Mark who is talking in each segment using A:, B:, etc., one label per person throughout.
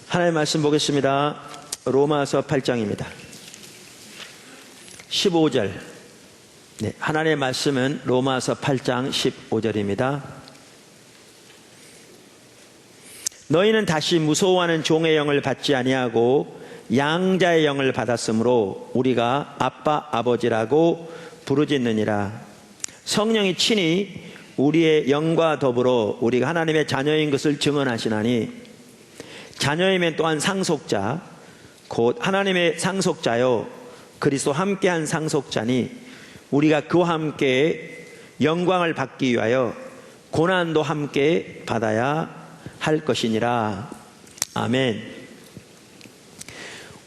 A: 하나님의 말씀 보겠습니다. 로마서 8장입니다. 15절. 네, 하나님의 말씀은 로마서 8장 15절입니다. 너희는 다시 무서워하는 종의 영을 받지 아니하고 양자의 영을 받았으므로 우리가 아빠 아버지라고 부르짖느니라. 성령이 친히 우리의 영과 더불어 우리가 하나님의 자녀인 것을 증언하시나니 자녀이면 또한 상속자 곧 하나님의 상속자요 그리스도 함께한 상속자니 우리가 그와 함께 영광을 받기 위하여 고난도 함께 받아야 할 것이니라. 아멘.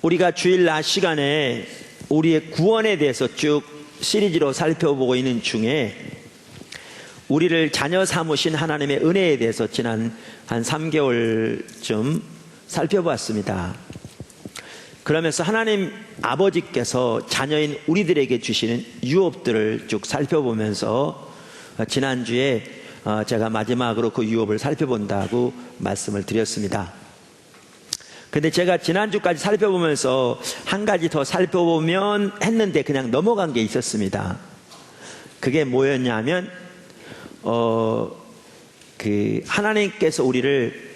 A: 우리가 주일 낮 시간에 우리의 구원에 대해서 쭉 시리즈로 살펴보고 있는 중에 우리를 자녀 삼으신 하나님의 은혜에 대해서 지난 한 3개월쯤 살펴보았습니다. 그러면서 하나님 아버지께서 자녀인 우리들에게 주시는 유업들을 쭉 살펴보면서 지난주에 제가 마지막으로 그 유업을 살펴본다고 말씀을 드렸습니다. 근데 제가 지난주까지 살펴보면서 한 가지 더 살펴보면 했는데 그냥 넘어간 게 있었습니다. 그게 뭐였냐면 하나님께서 우리를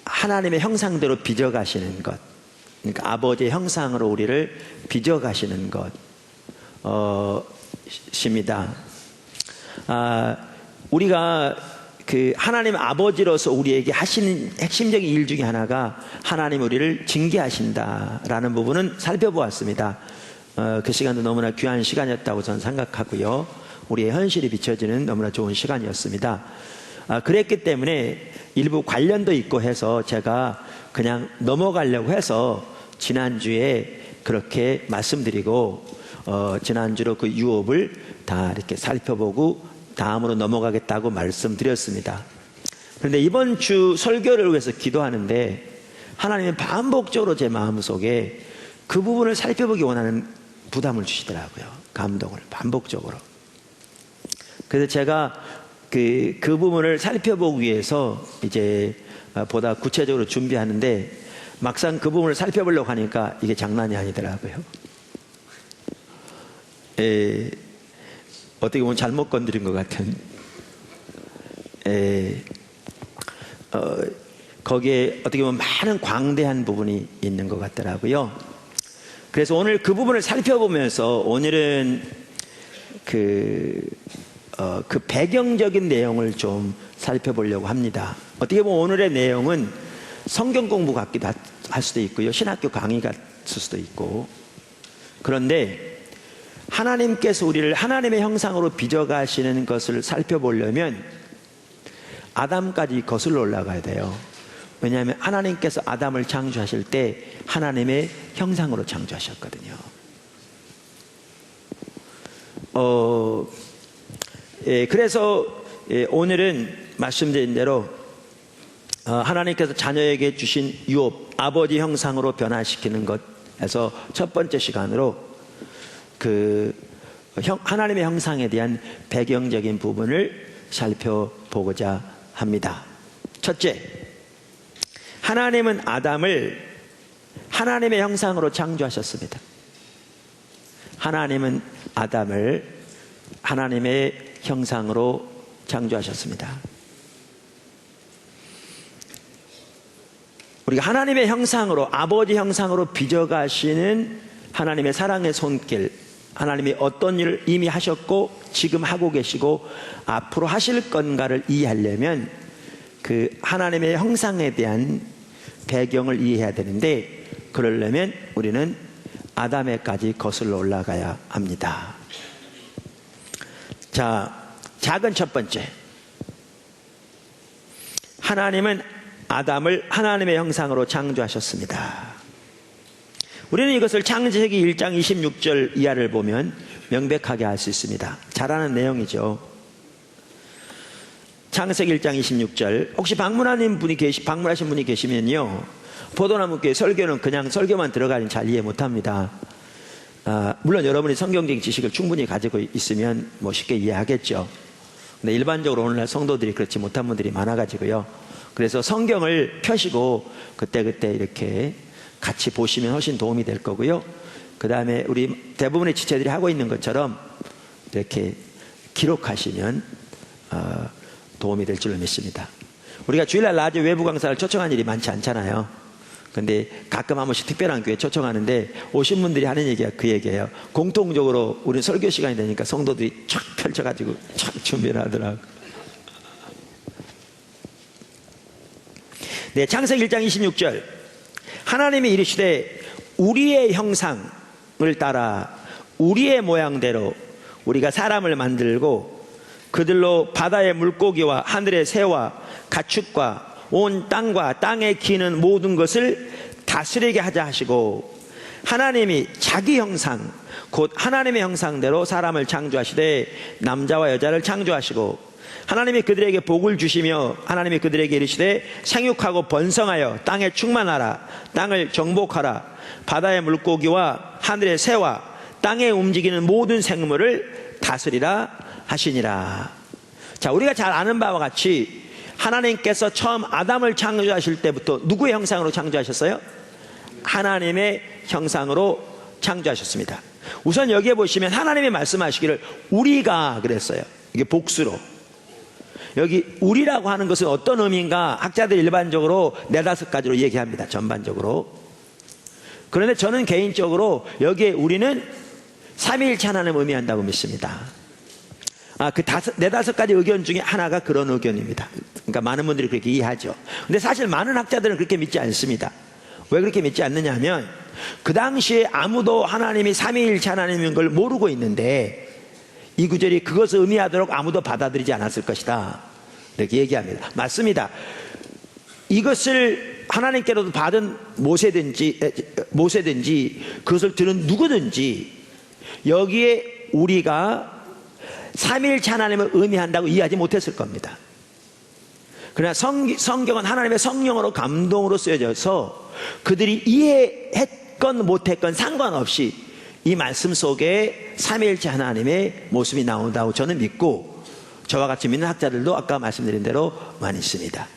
A: 하나님의 형상대로 빚어가시는 것, 그러니까 아버지의 형상으로 우리를 빚어가시는 것입니다. 우리가 하나님 아버지로서 우리에게 하시는 핵심적인 일 중에 하나가 하나님 우리를 징계하신다라는 부분은 살펴보았습니다. 그 시간도 너무나 귀한 시간이었다고 저는 생각하고요. 우리의 현실이 비춰지는 너무나 좋은 시간이었습니다. 그랬기 때문에 일부 관련도 있고 해서 제가 그냥 넘어가려고 해서 지난주에 그렇게 말씀드리고 지난주로 그 유업을 다 이렇게 살펴보고 다음으로 넘어가겠다고 말씀드렸습니다. 그런데 이번 주 설교를 위해서 기도하는데 하나님은 반복적으로 제 마음속에 그 부분을 살펴보기 원하는 부담을 주시더라고요. 감동을 반복적으로. 그래서 제가 그 부분을 살펴보기 위해서 이제 보다 구체적으로 준비하는데 막상 그 부분을 살펴보려고 하니까 이게 장난이 아니더라고요. 어떻게 보면 잘못 건드린 것 같은 거기에 어떻게 보면 많은 광대한 부분이 있는 것 같더라고요. 그래서 오늘 그 부분을 살펴보면서 오늘은 그 배경적인 내용을 좀 살펴보려고 합니다. 어떻게 보면 오늘의 내용은 성경 공부 같기도 할 수도 있고요, 신학교 강의 같을 수도 있고. 그런데 하나님께서 우리를 하나님의 형상으로 빚어가시는 것을 살펴보려면 아담까지 거슬러 올라가야 돼요. 왜냐하면 하나님께서 아담을 창조하실 때 하나님의 형상으로 창조하셨거든요. 그래서 오늘은 말씀드린 대로 하나님께서 자녀에게 주신 유업, 아버지 형상으로 변화시키는 것에서 첫 번째 시간으로 하나님의 형상에 대한 배경적인 부분을 살펴보고자 합니다. 첫째, 하나님은 아담을 하나님의 형상으로 창조하셨습니다. 하나님은 아담을 하나님의 형상으로 창조하셨습니다. 우리가 하나님의 형상으로, 아버지 형상으로 빚어가시는 하나님의 사랑의 손길, 하나님이 어떤 일을 이미 하셨고 지금 하고 계시고 앞으로 하실 건가를 이해하려면 그 하나님의 형상에 대한 배경을 이해해야 되는데, 그러려면 우리는 아담에까지 거슬러 올라가야 합니다. 자, 작은 첫 번째, 하나님은 아담을 하나님의 형상으로 창조하셨습니다. 우리는 이것을 창세기 1장 26절 이하를 보면 명백하게 알 수 있습니다. 잘 아는 내용이죠. 창세기 1장 26절. 혹시 방문하신 분이 계시면요, 포도나무교회 설교는 그냥 설교만 들어가면 잘 이해 못합니다. 물론 여러분이 성경적인 지식을 충분히 가지고 있으면 뭐 쉽게 이해하겠죠. 근데 일반적으로 오늘날 성도들이 그렇지 못한 분들이 많아가지고요. 그래서 성경을 펴시고 그때그때 이렇게 같이 보시면 훨씬 도움이 될 거고요. 그 다음에 우리 대부분의 지체들이 하고 있는 것처럼 이렇게 기록하시면 도움이 될 줄로 믿습니다. 우리가 주일날 낮에 외부 강사를 초청한 일이 많지 않잖아요. 근데 가끔 한 번씩 특별한 교회 초청하는데 오신 분들이 하는 얘기가 그 얘기예요. 공통적으로 우리 설교 시간이 되니까 성도들이 쫙 펼쳐가지고 쫙 준비를 하더라고. 네, 창세기 1장 26절. 하나님이 이르시되 우리의 형상을 따라 우리의 모양대로 우리가 사람을 만들고 그들로 바다의 물고기와 하늘의 새와 가축과 온 땅과 땅에 기는 모든 것을 다스리게 하자 하시고, 하나님이 자기 형상 곧 하나님의 형상대로 사람을 창조하시되 남자와 여자를 창조하시고, 하나님이 그들에게 복을 주시며 하나님이 그들에게 이르시되 생육하고 번성하여 땅에 충만하라, 땅을 정복하라, 바다의 물고기와 하늘의 새와 땅에 움직이는 모든 생물을 다스리라 하시니라. 자, 우리가 잘 아는 바와 같이 하나님께서 처음 아담을 창조하실 때부터 누구의 형상으로 창조하셨어요? 하나님의 형상으로 창조하셨습니다. 우선 여기에 보시면 하나님이 말씀하시기를 우리가 그랬어요. 이게 복수로. 여기 우리라고 하는 것은 어떤 의미인가 학자들이 일반적으로 4-5가지로 얘기합니다. 전반적으로. 그런데 저는 개인적으로 여기에 우리는 삼위일체 하나님을 의미한다고 믿습니다. 그 4-5가지 의견 중에 하나가 그런 의견입니다. 그러니까 많은 분들이 그렇게 이해하죠. 근데 사실 많은 학자들은 그렇게 믿지 않습니다. 왜 그렇게 믿지 않느냐 하면 그 당시에 아무도 하나님이 삼위일체 하나님인 걸 모르고 있는데 이 구절이 그것을 의미하도록 아무도 받아들이지 않았을 것이다, 이렇게 얘기합니다. 맞습니다. 이것을 하나님께로도 받은 모세든지 그것을 들은 누구든지 여기에 우리가 삼위일체 하나님을 의미한다고 이해하지 못했을 겁니다. 그러나 성경은 하나님의 성령으로 감동으로 쓰여져서 그들이 이해했건 못했건 상관없이 이 말씀 속에 삼위일체 하나님의 모습이 나온다고 저는 믿고, 저와 같이 믿는 학자들도 아까 말씀드린 대로 많이 있습니다.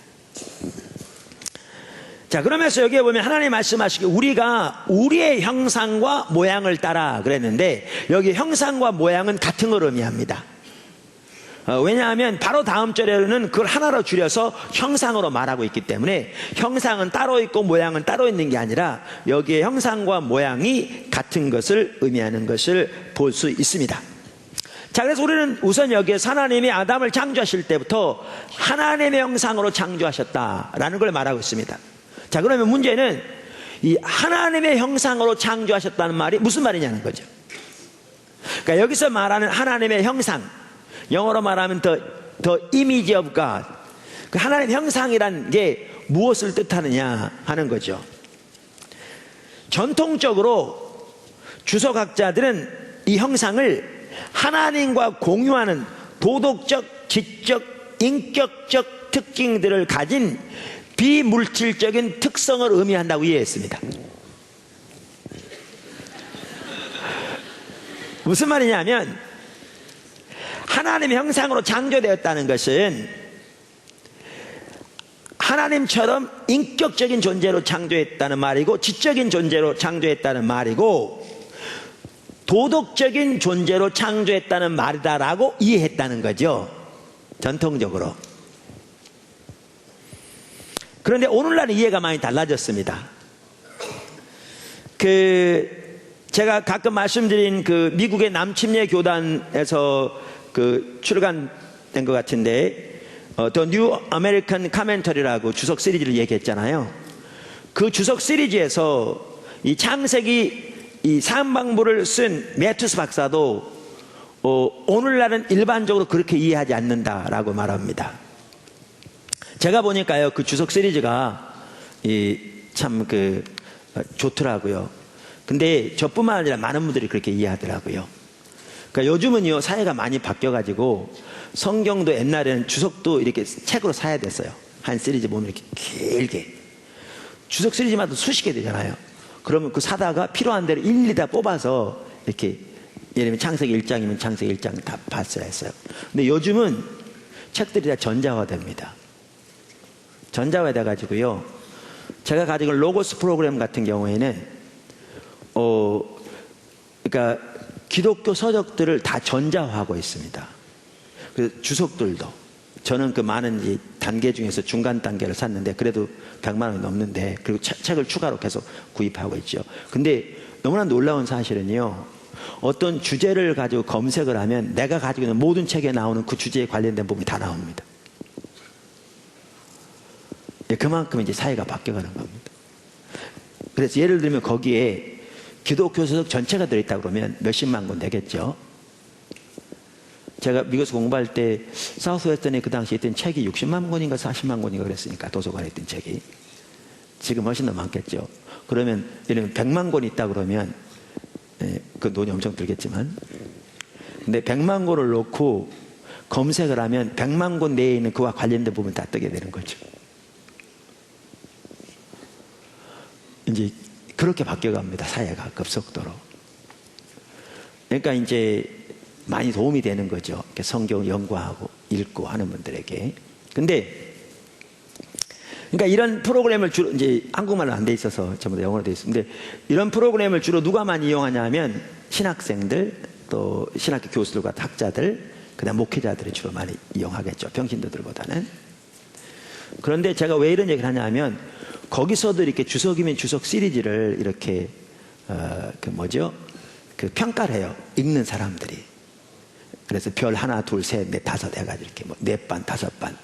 A: 자, 그러면서 여기에 보면 하나님 말씀하시기 우리가 우리의 형상과 모양을 따라 그랬는데, 여기 형상과 모양은 같은 걸 의미합니다. 왜냐하면 바로 다음 절에는 그걸 하나로 줄여서 형상으로 말하고 있기 때문에 형상은 따로 있고 모양은 따로 있는 게 아니라 여기에 형상과 모양이 같은 것을 의미하는 것을 볼 수 있습니다. 자, 그래서 우리는 우선 여기에서 하나님이 아담을 창조하실 때부터 하나님의 형상으로 창조하셨다라는 걸 말하고 있습니다. 자, 그러면 문제는 이 하나님의 형상으로 창조하셨다는 말이 무슨 말이냐는 거죠. 그러니까 여기서 말하는 하나님의 형상, 영어로 말하면 the image of God, 그 하나님 형상이란 게 무엇을 뜻하느냐 하는 거죠. 전통적으로 주석학자들은 이 형상을 하나님과 공유하는 도덕적, 지적, 인격적 특징들을 가진 비물질적인 특성을 의미한다고 이해했습니다. 무슨 말이냐면 하나님의 형상으로 창조되었다는 것은 하나님처럼 인격적인 존재로 창조했다는 말이고, 지적인 존재로 창조했다는 말이고, 도덕적인 존재로 창조했다는 말이다라고 이해했다는 거죠, 전통적으로. 그런데 오늘날은 이해가 많이 달라졌습니다. 제가 가끔 말씀드린 그 미국의 남침례 교단에서 출간된 것 같은데, The New American Commentary라고 주석 시리즈를 얘기했잖아요. 그 주석 시리즈에서 이 창세기 이 사방부를 쓴 매튜스 박사도 오늘날은 일반적으로 그렇게 이해하지 않는다라고 말합니다. 제가 보니까요, 그 주석 시리즈가 참 좋더라고요. 근데 저뿐만 아니라 많은 분들이 그렇게 이해하더라고요. 그러니까 요즘은요, 사회가 많이 바뀌어가지고 성경도 옛날에는 주석도 이렇게 책으로 사야 됐어요. 한 시리즈 보면 이렇게 길게. 주석 시리즈마다 수십 개 되잖아요. 그러면 그 사다가 필요한 대로 일일이 다 뽑아서 이렇게, 예를 들면 창세기 1장이면 창세기 1장 다 봤어야 했어요. 근데 요즘은 책들이 다 전자화 됩니다. 전자화 돼가지고요. 제가 가지고 있는 로고스 프로그램 같은 경우에는, 그러니까 기독교 서적들을 다 전자화하고 있습니다. 그래서 주석들도. 저는 그 많은 이 단계 중에서 중간 단계를 샀는데 그래도 100만 원이 넘는데, 그리고 책을 추가로 계속 구입하고 있죠. 근데 너무나 놀라운 사실은요, 어떤 주제를 가지고 검색을 하면 내가 가지고 있는 모든 책에 나오는 그 주제에 관련된 부분이 다 나옵니다. 그만큼 이제 사회가 바뀌어가는 겁니다. 그래서 예를 들면 거기에 기독교 서적 전체가 들어있다 그러면 몇십만 권 되겠죠. 제가 미국에서 공부할 때 사우스웨스턴에 그 당시에 있던 책이 60만 권인가 40만 권인가 그랬으니까, 도서관에 있던 책이. 지금 훨씬 더 많겠죠. 그러면 예를 들면 100만 권 있다 그러면, 그 돈이 엄청 들겠지만, 근데 100만 권을 놓고 검색을 하면 100만 권 내에 있는 그와 관련된 부분 다 뜨게 되는 거죠. 이제 그렇게 바뀌어갑니다. 사회가 급속도로. 그러니까 이제 많이 도움이 되는 거죠. 성경 연구하고 읽고 하는 분들에게. 근데 그러니까 이런 프로그램을 주로, 이제 한국말로 안 돼 있어서 전부 다 영어로 돼 있습니다. 이런 프로그램을 주로 누가 많이 이용하냐면 신학생들, 또 신학교 교수들과 학자들, 그다음 목회자들이 주로 많이 이용하겠죠. 평신도들보다는. 그런데 제가 왜 이런 얘기를 하냐면, 거기서도 이렇게 주석이면 주석 시리즈를 이렇게 그 평가를 해요. 읽는 사람들이. 그래서 별 하나, 둘, 셋, 넷, 다섯 해가지고 이렇게 뭐 4반, 5반.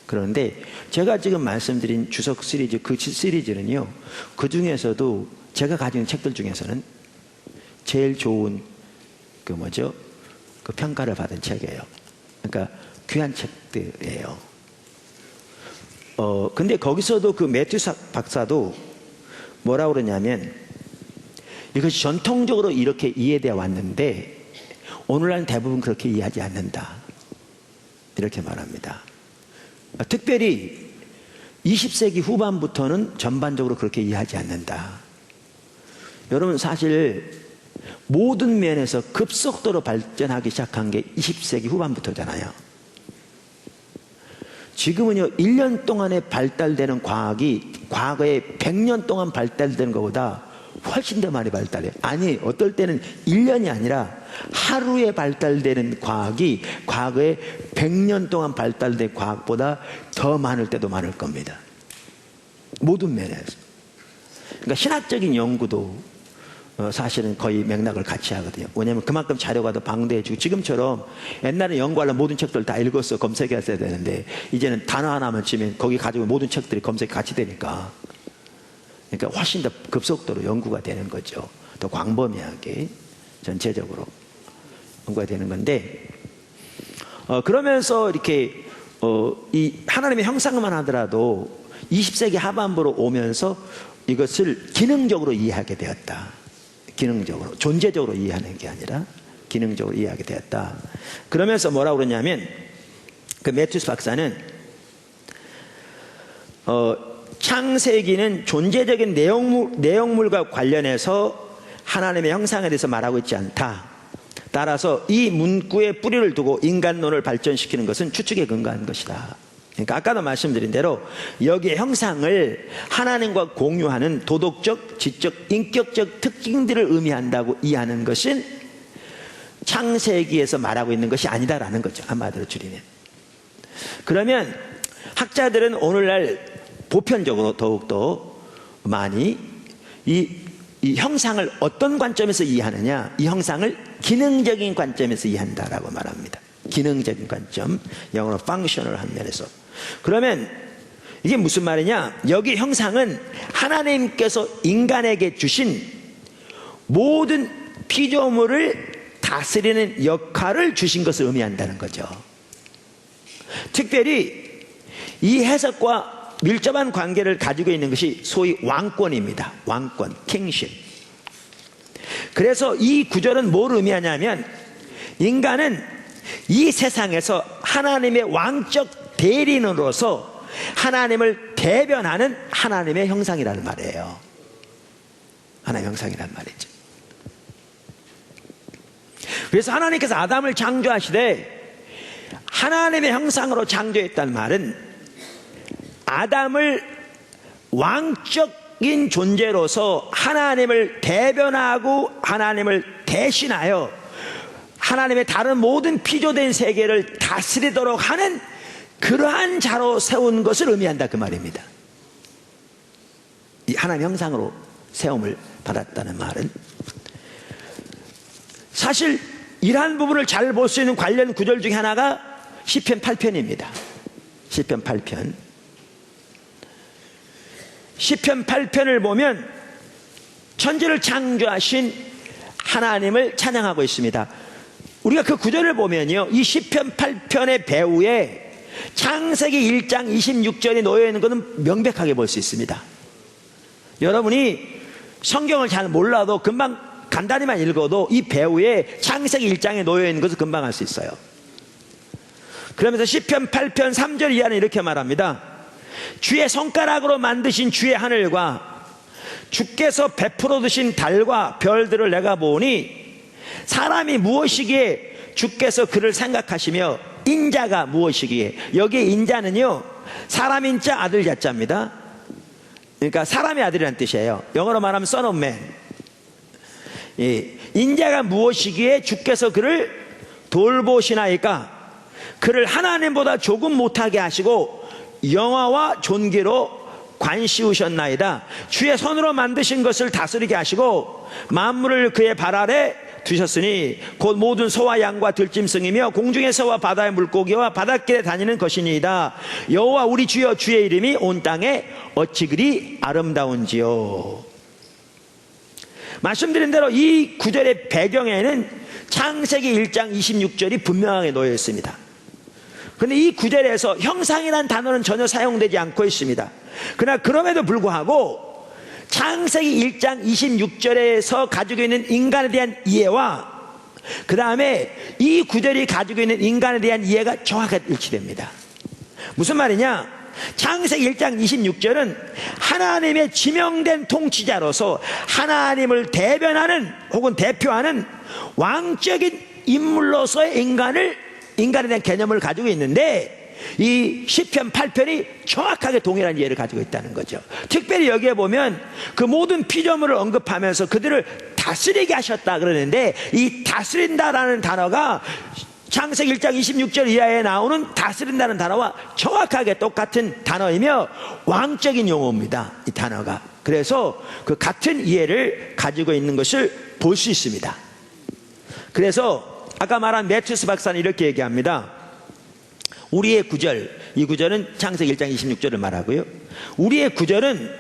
A: 그런데 제가 지금 말씀드린 주석 시리즈, 그 시리즈는요, 그 중에서도 제가 가진 책들 중에서는 제일 좋은 그 평가를 받은 책이에요. 그러니까 귀한 책들이에요. 근데 거기서도 그 매튜 박사도 뭐라고 그러냐면, 이것이 전통적으로 이렇게 이해되어 왔는데 오늘날은 대부분 그렇게 이해하지 않는다, 이렇게 말합니다. 특별히 20세기 후반부터는 전반적으로 그렇게 이해하지 않는다. 여러분, 사실 모든 면에서 급속도로 발전하기 시작한 게 20세기 후반부터잖아요. 지금은요, 1년 동안에 발달되는 과학이 과거에 100년 동안 발달되는 것보다 훨씬 더 많이 발달해요. 아니, 어떨 때는 1년이 아니라 하루에 발달되는 과학이 과거에 100년 동안 발달된 과학보다 더 많을 때도 많을 겁니다. 모든 면에서. 그러니까 신학적인 연구도 사실은 거의 맥락을 같이 하거든요. 왜냐하면 그만큼 자료가 더 방대해지고, 지금처럼 옛날에 연구하려면 모든 책들 다 읽었어 검색했어야 되는데, 이제는 단어 하나만 치면 거기 가지고 모든 책들이 검색이 같이 되니까, 그러니까 훨씬 더 급속도로 연구가 되는 거죠. 더 광범위하게 전체적으로 연구가 되는 건데, 그러면서 이렇게 이 하나님의 형상만 하더라도 20세기 하반부로 오면서 이것을 기능적으로 이해하게 되었다. 기능적으로, 존재적으로 이해하는 게 아니라 기능적으로 이해하게 되었다. 그러면서 뭐라고 그러냐면, 그 매튜스 박사는 창세기는 존재적인 내용물과 관련해서 하나님의 형상에 대해서 말하고 있지 않다. 따라서 이 문구에 뿌리를 두고 인간론을 발전시키는 것은 추측에 근거한 것이다. 그러니까 아까도 말씀드린 대로 여기에 형상을 하나님과 공유하는 도덕적, 지적, 인격적 특징들을 의미한다고 이해하는 것은 창세기에서 말하고 있는 것이 아니다라는 거죠. 한마디로 줄이면. 그러면 학자들은 오늘날 보편적으로 더욱더 많이 이 형상을 어떤 관점에서 이해하느냐, 이 형상을 기능적인 관점에서 이해한다라고 말합니다. 기능적인 관점, 영어로 functional한 면에서. 그러면 이게 무슨 말이냐, 여기 형상은 하나님께서 인간에게 주신 모든 피조물을 다스리는 역할을 주신 것을 의미한다는 거죠. 특별히 이 해석과 밀접한 관계를 가지고 있는 것이 소위 왕권입니다. 왕권, 킹십. 그래서 이 구절은 뭘 의미하냐면, 인간은 이 세상에서 하나님의 왕적 대리인으로서 하나님을 대변하는 하나님의 형상이라는 말이에요. 하나님의 형상이라는 말이죠. 그래서 하나님께서 아담을 창조하시되 하나님의 형상으로 창조했다는 말은 아담을 왕적인 존재로서 하나님을 대변하고 하나님을 대신하여 하나님의 다른 모든 피조된 세계를 다스리도록 하는 그러한 자로 세운 것을 의미한다 그 말입니다. 이 하나님 형상으로 세움을 받았다는 말은 사실 이러한 부분을 잘 볼 수 있는 관련 구절 중에 하나가 시편 8편입니다. 시편 8편. 시편 8편을 보면 천지를 창조하신 하나님을 찬양하고 있습니다. 우리가 그 구절을 보면요, 이 시편 8편의 배후에 창세기 1장 26절이 놓여있는 것은 명백하게 볼 수 있습니다. 여러분이 성경을 잘 몰라도 금방 간단히만 읽어도 이 배후에 창세기 1장에 놓여있는 것을 금방 알 수 있어요. 그러면서 시편 8편 3절 이하는 이렇게 말합니다. 주의 손가락으로 만드신 주의 하늘과 주께서 베풀어 두신 달과 별들을 내가 보니 사람이 무엇이기에 주께서 그를 생각하시며 인자가 무엇이기에. 여기에 인자는요 사람 인자 아들 자자입니다. 그러니까 사람의 아들이라는 뜻이에요. 영어로 말하면 son of man. 인자가 무엇이기에 주께서 그를 돌보시나이까. 그를 하나님보다 조금 못하게 하시고 영화와 존귀로 관시우셨나이다. 주의 손으로 만드신 것을 다스리게 하시고 만물을 그의 발 아래 두셨으니 곧 모든 소와 양과 들짐승이며 공중의 새와 바다의 물고기와 바닷길에 다니는 것이니이다. 여호와 우리 주여 주의 이름이 온 땅에 어찌 그리 아름다운지요. 말씀드린 대로 이 구절의 배경에는 창세기 1장 26절이 분명하게 놓여 있습니다. 그런데 이 구절에서 형상이라는 단어는 전혀 사용되지 않고 있습니다. 그러나 그럼에도 불구하고 창세기 1장 26절에서 가지고 있는 인간에 대한 이해와 그 다음에 이 구절이 가지고 있는 인간에 대한 이해가 정확하게 일치됩니다. 무슨 말이냐? 창세기 1장 26절은 하나님의 지명된 통치자로서 하나님을 대변하는 혹은 대표하는 왕적인 인물로서의 인간에 대한 개념을 가지고 있는데 이 시편 8편이 정확하게 동일한 이해를 가지고 있다는 거죠. 특별히 여기에 보면 그 모든 피조물을 언급하면서 그들을 다스리게 하셨다 그러는데 이 다스린다라는 단어가 창세기 1장 26절 이하에 나오는 다스린다는 단어와 정확하게 똑같은 단어이며 왕적인 용어입니다. 이 단어가. 그래서 그 같은 이해를 가지고 있는 것을 볼 수 있습니다. 그래서 아까 말한 매튜스 박사는 이렇게 얘기합니다. 우리의 구절, 이 구절은 창세기 1장 26절을 말하고요. 우리의 구절은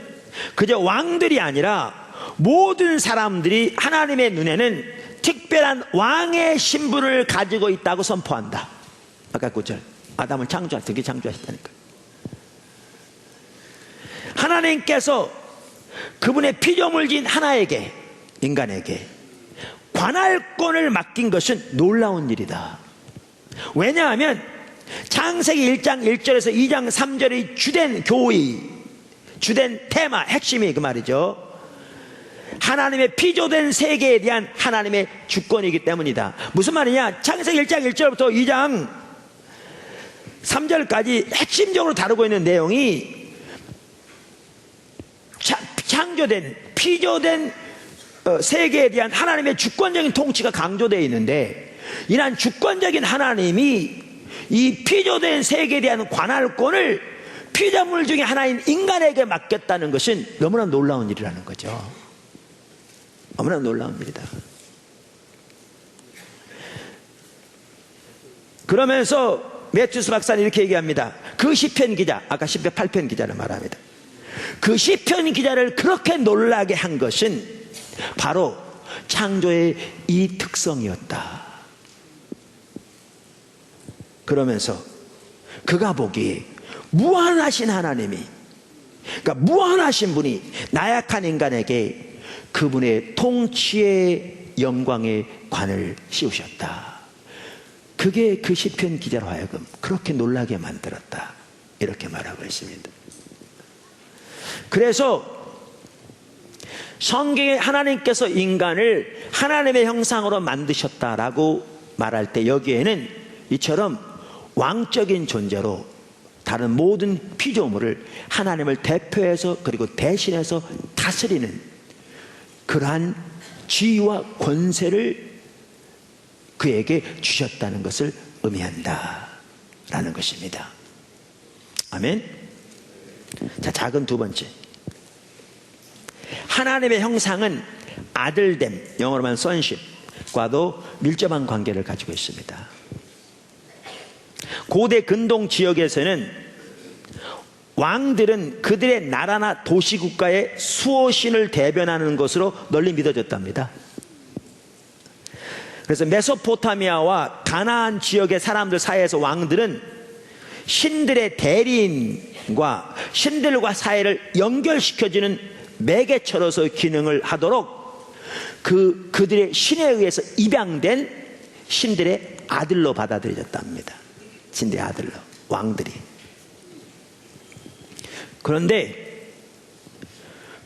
A: 그저 왕들이 아니라 모든 사람들이 하나님의 눈에는 특별한 왕의 신분을 가지고 있다고 선포한다. 아까 구절, 아담을 어떻게 창조하셨다니까. 하나님께서 그분의 피조물진 하나에게, 인간에게 관할권을 맡긴 것은 놀라운 일이다. 왜냐하면 창세기 1장 1절에서 2장 3절의 주된 교의, 주된 테마, 핵심이 그 말이죠. 하나님의 피조된 세계에 대한 하나님의 주권이기 때문이다. 무슨 말이냐? 창세기 1장 1절부터 2장 3절까지 핵심적으로 다루고 있는 내용이 창조된, 피조된 세계에 대한 하나님의 주권적인 통치가 강조되어 있는데 이러한 주권적인 하나님이 이 피조된 세계에 대한 관할권을 피조물 중에 하나인 인간에게 맡겼다는 것은 너무나 놀라운 일이라는 거죠. 너무나 놀라운 일이다. 그러면서 매튜스 박사는 이렇게 얘기합니다. 그 시편 기자, 아까 시편 8편 기자를 말합니다. 그 시편 기자를 그렇게 놀라게 한 것은 바로 창조의 이 특성이었다. 그러면서 그가 보기에 무한하신 하나님이, 그러니까 무한하신 분이 나약한 인간에게 그분의 통치의 영광의 관을 씌우셨다. 그게 그 시편 기자로 하여금 그렇게 놀라게 만들었다, 이렇게 말하고 있습니다. 그래서 성경에 하나님께서 인간을 하나님의 형상으로 만드셨다라고 말할 때 여기에는 이처럼 왕적인 존재로 다른 모든 피조물을 하나님을 대표해서 그리고 대신해서 다스리는 그러한 지위와 권세를 그에게 주셨다는 것을 의미한다 라는 것입니다. 아멘. 자, 작은 두 번째, 하나님의 형상은 아들됨, 영어로 말하면 sonship과도 밀접한 관계를 가지고 있습니다. 고대 근동 지역에서는 왕들은 그들의 나라나 도시국가의 수호신을 대변하는 것으로 널리 믿어졌답니다. 그래서 메소포타미아와 가나안 지역의 사람들 사이에서 왕들은 신들의 대리인과 신들과 사이를 연결시켜주는 매개체로서 기능을 하도록 그들의 신에 의해서 입양된 신들의 아들로 받아들여졌답니다. 신들의 아들로, 왕들이. 그런데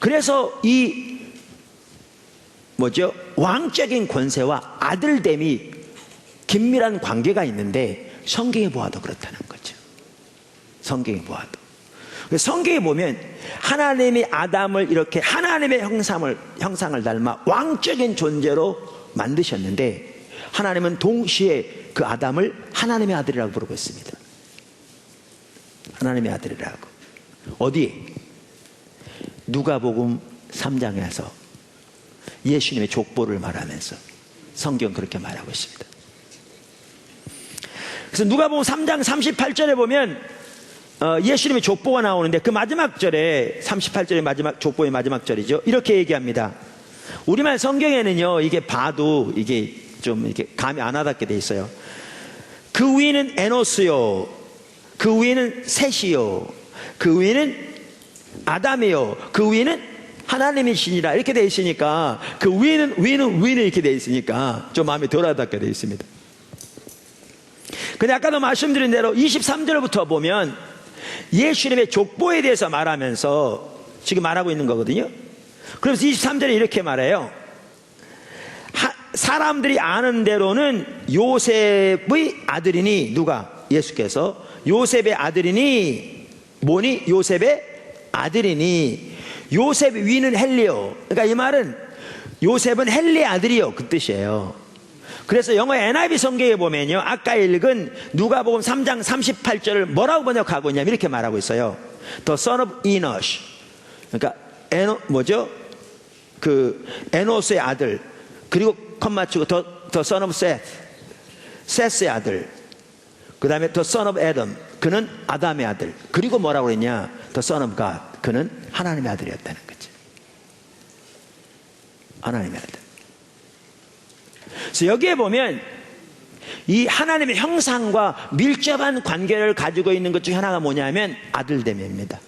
A: 그래서 이 왕적인 권세와 아들됨이 긴밀한 관계가 있는데 성경에 보아도 그렇다는 거죠. 성경에 보아도. 성경에 보면 하나님이 아담을 이렇게 하나님의 형상을 닮아 왕적인 존재로 만드셨는데 하나님은 동시에 그 아담을 하나님의 아들이라고 부르고 있습니다. 하나님의 아들이라고. 어디에? 누가복음 3장에서 예수님의 족보를 말하면서 성경 그렇게 말하고 있습니다. 그래서 누가복음 3장 38절에 보면 예수님의 족보가 나오는데 그 마지막 절에 38절의 마지막 족보의 마지막 절이죠. 이렇게 얘기합니다. 우리말 성경에는요, 이게 봐도 이게 좀 이렇게 감이 안 와닿게 돼 있어요. 그 위는 에노스요, 그 위는 셋이요, 그 위는 아담이요, 그 위는 하나님이시니라, 이렇게 돼 있으니까 그 위는 이렇게 돼 있으니까 좀 마음이 덜 와닿게 돼 있습니다. 근데 아까도 말씀드린 대로 23절부터 보면 예수님의 족보에 대해서 말하면서 지금 말하고 있는 거거든요. 그래서 23절에 이렇게 말해요. 사람들이 아는 대로는 요셉의 아들이니, 누가? 예수께서 요셉의 아들이니, 뭐니? 요셉의 아들이니, 요셉의 위는 헬리요. 그러니까 이 말은 요셉은 헬리의 아들이요, 그 뜻이에요. 그래서 영어 NIV 성경에 보면요, 아까 읽은 누가복음 3장 38절을 뭐라고 번역하고 있냐면 이렇게 말하고 있어요. The son of Enosh. 그러니까 그 에노스의 아들, 그리고 컴마치고 the son of Seth, 셋의 아들, 그 다음에 the son of Adam, 그는 아담의 아들, 그리고 뭐라고 그랬냐, the son of God, 그는 하나님의 아들이었다는 거죠. 하나님의 아들. 그래서 여기에 보면 이 하나님의 형상과 밀접한 관계를 가지고 있는 것 중에 하나가 뭐냐면 아들됨입니다.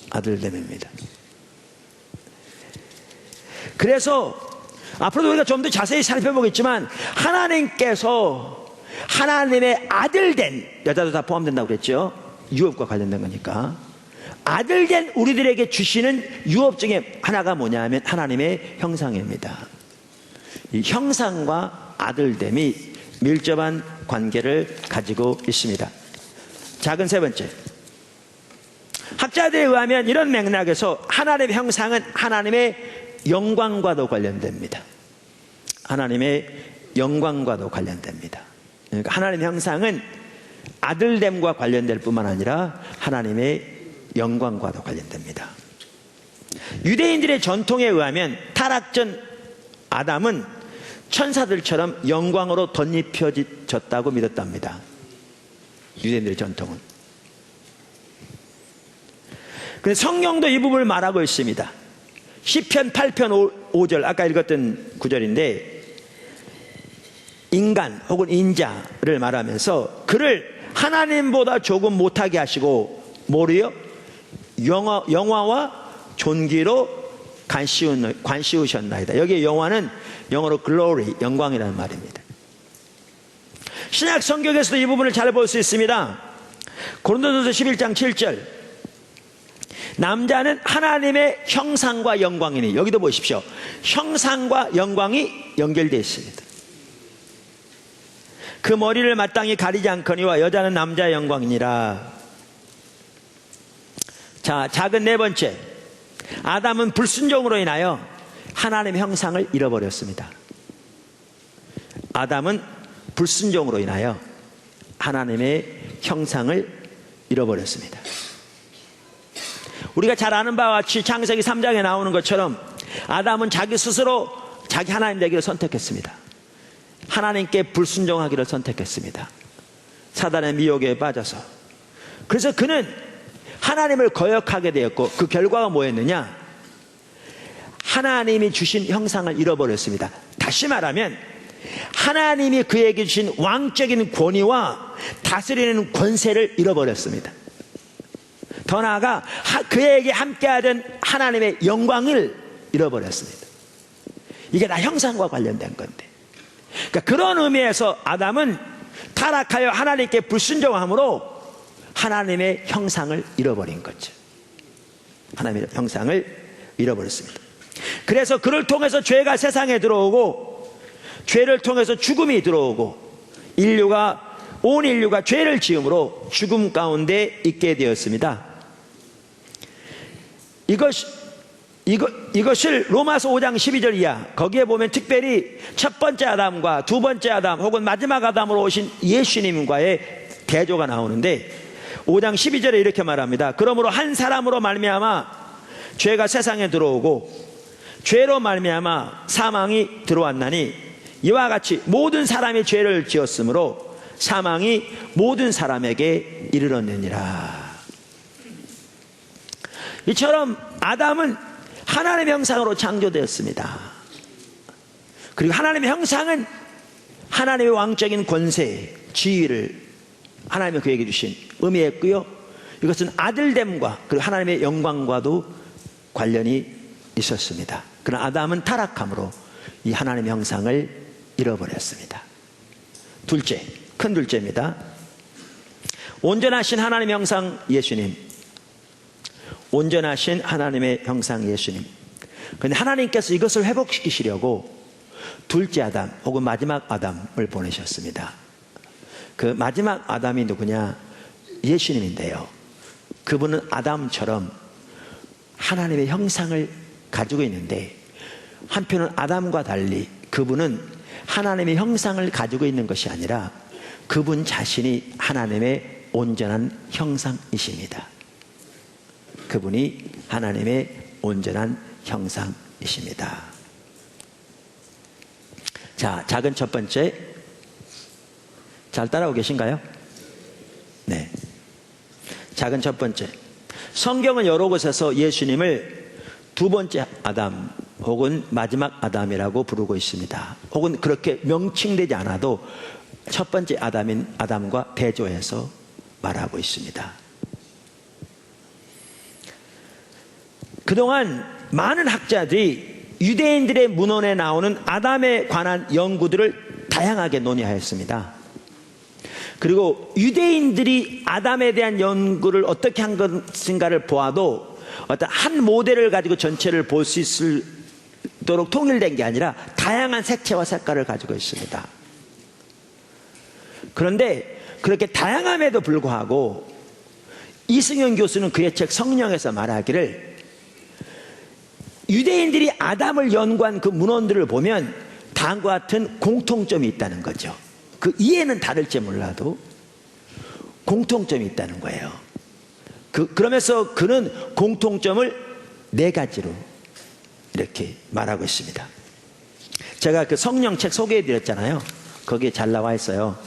A: 아들됨입니다. 그래서 앞으로도 우리가 좀 더 자세히 살펴보겠지만 하나님께서 하나님의 아들된, 여자도 다 포함된다고 그랬죠. 유업과 관련된 거니까. 아들된 우리들에게 주시는 유업 중에 하나가 뭐냐면 하나님의 형상입니다. 이 형상과 아들됨이 밀접한 관계를 가지고 있습니다. 작은 세 번째, 학자들에 의하면 이런 맥락에서 하나님의 형상은 하나님의 영광과도 관련됩니다. 하나님의 영광과도 관련됩니다. 그러니까 하나님의 형상은 아들됨과 관련될 뿐만 아니라 하나님의 영광과도 관련됩니다. 유대인들의 전통에 의하면 타락 전 아담은 천사들처럼 영광으로 덧입혀졌다고 믿었답니다. 유대인들의 전통은. 그래서 성경도 이 부분을 말하고 있습니다. 시편 8편 5절, 아까 읽었던 구절인데, 인간 혹은 인자를 말하면서 그를 하나님보다 조금 못하게 하시고 뭐래요? 영화와 존귀로 관씌우셨나이다. 여기에 영화는 영어로 glory, 영광이라는 말입니다. 신약 성경에서도 이 부분을 잘 볼 수 있습니다. 고린도전서 11장 7절. 남자는 하나님의 형상과 영광이니, 여기도 보십시오. 형상과 영광이 연결되어 있습니다. 그 머리를 마땅히 가리지 않거니와 여자는 남자의 영광이니라. 자, 작은 네 번째. 아담은 불순종으로 인하여 하나님의 형상을 잃어버렸습니다. 아담은 불순종으로 인하여 하나님의 형상을 잃어버렸습니다. 우리가 잘 아는 바와 같이 창세기 3장에 나오는 것처럼 아담은 자기 스스로 자기 하나님 되기를 선택했습니다. 하나님께 불순종하기를 선택했습니다. 사단의 미혹에 빠져서. 그래서 그는 하나님을 거역하게 되었고, 그 결과가 뭐였느냐? 하나님이 주신 형상을 잃어버렸습니다. 다시 말하면 하나님이 그에게 주신 왕적인 권위와 다스리는 권세를 잃어버렸습니다. 더 나아가 그에게 함께하던 하나님의 영광을 잃어버렸습니다. 이게 다 형상과 관련된 건데, 그러니까 그런 의미에서 아담은 타락하여 하나님께 불순종함으로 하나님의 형상을 잃어버린 거죠. 하나님의 형상을 잃어버렸습니다. 그래서 그를 통해서 죄가 세상에 들어오고, 죄를 통해서 죽음이 들어오고, 온 인류가 죄를 지음으로 죽음 가운데 있게 되었습니다. 이것을 로마서 5장 12절 이하, 거기에 보면 특별히 첫 번째 아담과 두 번째 아담 혹은 마지막 아담으로 오신 예수님과의 대조가 나오는데, 5장 12절에 이렇게 말합니다. 그러므로 한 사람으로 말미암아 죄가 세상에 들어오고 죄로 말미암아 사망이 들어왔나니, 이와 같이 모든 사람이 죄를 지었으므로 사망이 모든 사람에게 이르렀느니라. 이처럼 아담은 하나님의 형상으로 창조되었습니다. 그리고 하나님의 형상은 하나님의 왕적인 권세, 지위를 하나님이 그에게 주신 의미했고요. 이것은 아들됨과 그리고 하나님의 영광과도 관련이 있었습니다. 그러나 아담은 타락함으로 이 하나님의 형상을 잃어버렸습니다. 둘째, 큰 둘째입니다. 온전하신 하나님의 형상 예수님. 온전하신 하나님의 형상 예수님. 그런데 하나님께서 이것을 회복시키시려고 둘째 아담 혹은 마지막 아담을 보내셨습니다. 그 마지막 아담이 누구냐? 예수님인데요. 그분은 아담처럼 하나님의 형상을 가지고 있는데, 한편은 아담과 달리 그분은 하나님의 형상을 가지고 있는 것이 아니라 그분 자신이 하나님의 온전한 형상이십니다. 그분이 하나님의 온전한 형상이십니다. 자, 작은 첫 번째. 잘 따라오고 계신가요? 네. 작은 첫 번째. 성경은 여러 곳에서 예수님을 두 번째 아담 혹은 마지막 아담이라고 부르고 있습니다. 혹은 그렇게 명칭되지 않아도 첫 번째 아담인 아담과 대조해서 말하고 있습니다. 그동안 많은 학자들이 유대인들의 문헌에 나오는 아담에 관한 연구들을 다양하게 논의하였습니다. 그리고 유대인들이 아담에 대한 연구를 어떻게 한 것인가를 보아도 어떤 한 모델을 가지고 전체를 볼 수 있도록 통일된 게 아니라 다양한 색채와 색깔을 가지고 있습니다. 그런데 그렇게 다양함에도 불구하고 이승현 교수는 그의 책 성령에서 말하기를, 유대인들이 아담을 연구한 그 문헌들을 보면 다음과 같은 공통점이 있다는 거죠. 그 이해는 다를지 몰라도 공통점이 있다는 거예요. 그러면서 그는 공통점을 네 가지로 이렇게 말하고 있습니다. 제가 그 성령 책 소개해 드렸잖아요. 거기에 잘 나와 있어요.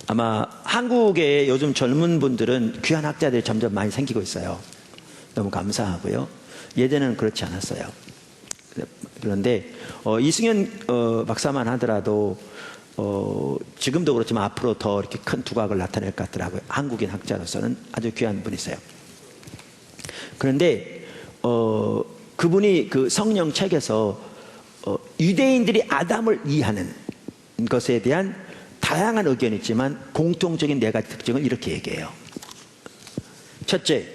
A: 아마 한국에 요즘 젊은 분들은 귀한 학자들이 점점 많이 생기고 있어요. 너무 감사하고요. 예전에는 그렇지 않았어요. 그런데 이승현 박사만 하더라도 지금도 그렇지만 앞으로 더 이렇게 큰 두각을 나타낼 것 같더라고요. 한국인 학자로서는 아주 귀한 분이세요. 그런데 그분이 그 성령 책에서 유대인들이 아담을 이해하는 것에 대한 다양한 의견이 있지만 공통적인 네 가지 특징을 이렇게 얘기해요. 첫째,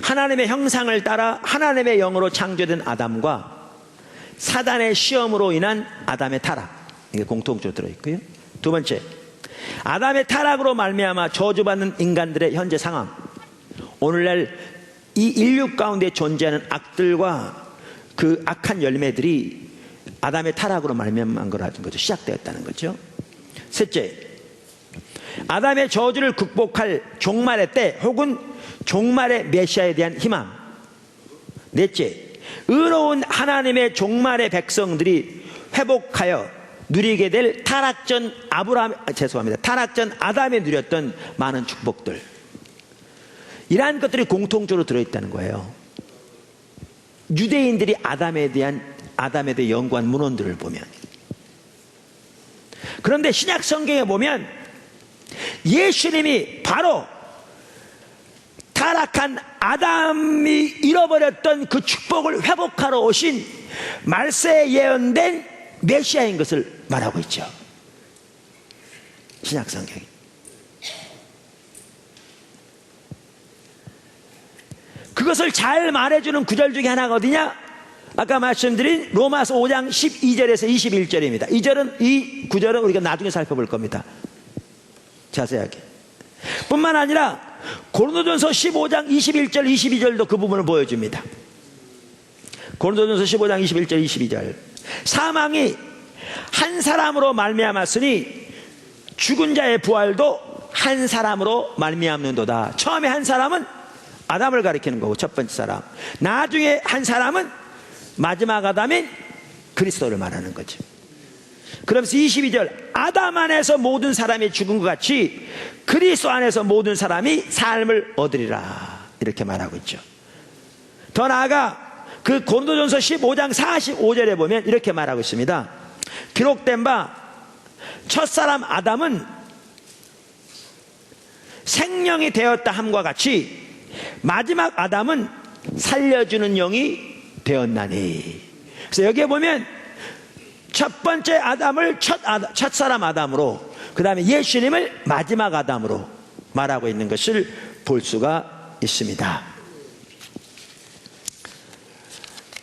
A: 하나님의 형상을 따라 하나님의 영으로 창조된 아담과 사단의 시험으로 인한 아담의 타락, 이게 공통적으로 들어있고요. 두 번째, 아담의 타락으로 말미암아 저주받는 인간들의 현재 상황, 오늘날 이 인류 가운데 존재하는 악들과 그 악한 열매들이 아담의 타락으로 말미암은 거라는 거죠. 시작되었다는 거죠. 셋째, 아담의 저주를 극복할 종말의 때 혹은 종말의 메시아에 대한 희망. 넷째, 의로운 하나님의 종말의 백성들이 회복하여 누리게 될 타락전 아담에 누렸던 많은 축복들, 이러한 것들이 공통적으로 들어있다는 거예요. 유대인들이 아담에 대해 연구한 문헌들을 보면, 그런데 신약 성경에 보면 예수님이 바로 타락한 아담이 잃어버렸던 그 축복을 회복하러 오신 말세에 예언된 메시아인 것을 말하고 있죠. 신약 성경이. 그것을 잘 말해주는 구절 중에 하나가 어디냐? 아까 말씀드린 로마서 5장 12절에서 21절입니다. 이 구절은 우리가 나중에 살펴볼 겁니다. 자세하게. 뿐만 아니라 고린도전서 15장 21절 22절도 그 부분을 보여줍니다. 고린도전서 15장 21절 22절. 사망이 한 사람으로 말미암았으니 죽은 자의 부활도 한 사람으로 말미암는도다. 처음에 한 사람은 아담을 가리키는 거고, 첫 번째 사람. 나중에 한 사람은 마지막 아담인 그리스도를 말하는 거죠. 그러면서 22절, 아담 안에서 모든 사람이 죽은 것 같이 그리스도 안에서 모든 사람이 삶을 얻으리라, 이렇게 말하고 있죠. 더 나아가 그 고린도전서 15장 45절에 보면 이렇게 말하고 있습니다. 기록된 바 첫사람 아담은 생명이 되었다 함과 같이 마지막 아담은 살려주는 영이 되었나니. 그래서 여기에 보면 첫 번째 아담을 첫사람 아담으로, 그 다음에 예수님을 마지막 아담으로 말하고 있는 것을 볼 수가 있습니다.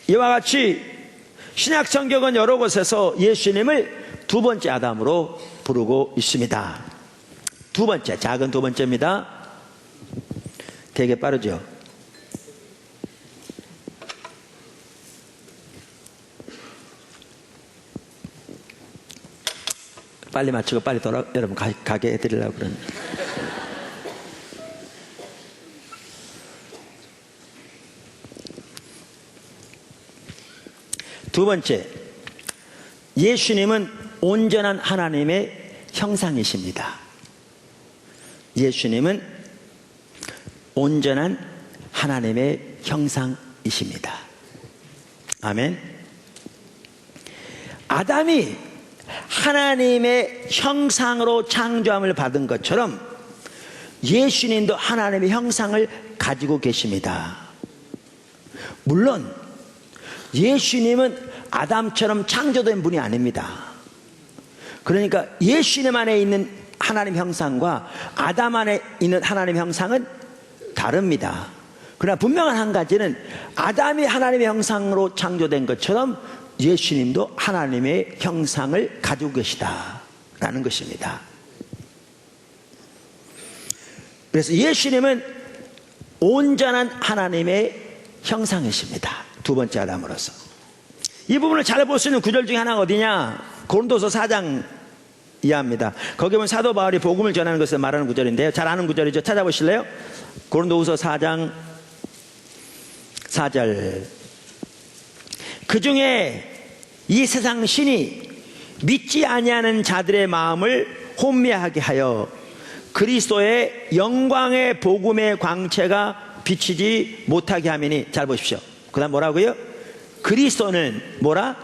A: 이와 같이 신약 성경은 여러 곳에서 예수님을 두 번째 아담으로 부르고 있습니다. 두 번째, 작은 두 번째입니다. 되게 빠르죠. 빨리 맞추고 빨리 여러분 가게 해드리려고 그러는. 두 번째, 예수님은 온전한 하나님의 형상이십니다. 예수님은 온전한 하나님의 형상이십니다. 아멘. 아담이 하나님의 형상으로 창조함을 받은 것처럼 예수님도 하나님의 형상을 가지고 계십니다. 물론 예수님은 아담처럼 창조된 분이 아닙니다. 그러니까 예수님 안에 있는 하나님 형상과 아담 안에 있는 하나님 형상은 다릅니다. 그러나 분명한 한 가지는 아담이 하나님의 형상으로 창조된 것처럼 예수님도 하나님의 형상을 가지고 계시다라는 것입니다. 그래서 예수님은 온전한 하나님의 형상이십니다. 두 번째 아담으로서. 이 부분을 잘 볼 수 있는 구절 중에 하나가 어디냐? 고린도서 4장 이하입니다. 거기 보면 사도 바울이 복음을 전하는 것을 말하는 구절인데요. 잘 아는 구절이죠. 찾아보실래요? 고린도후서 4장 4절. 그 중에 이 세상 신이 믿지 아니하는 자들의 마음을 혼미하게 하여 그리스도의 영광의 복음의 광채가 비치지 못하게 하미니. 잘 보십시오. 그 다음 뭐라고요? 그리스도는 뭐라?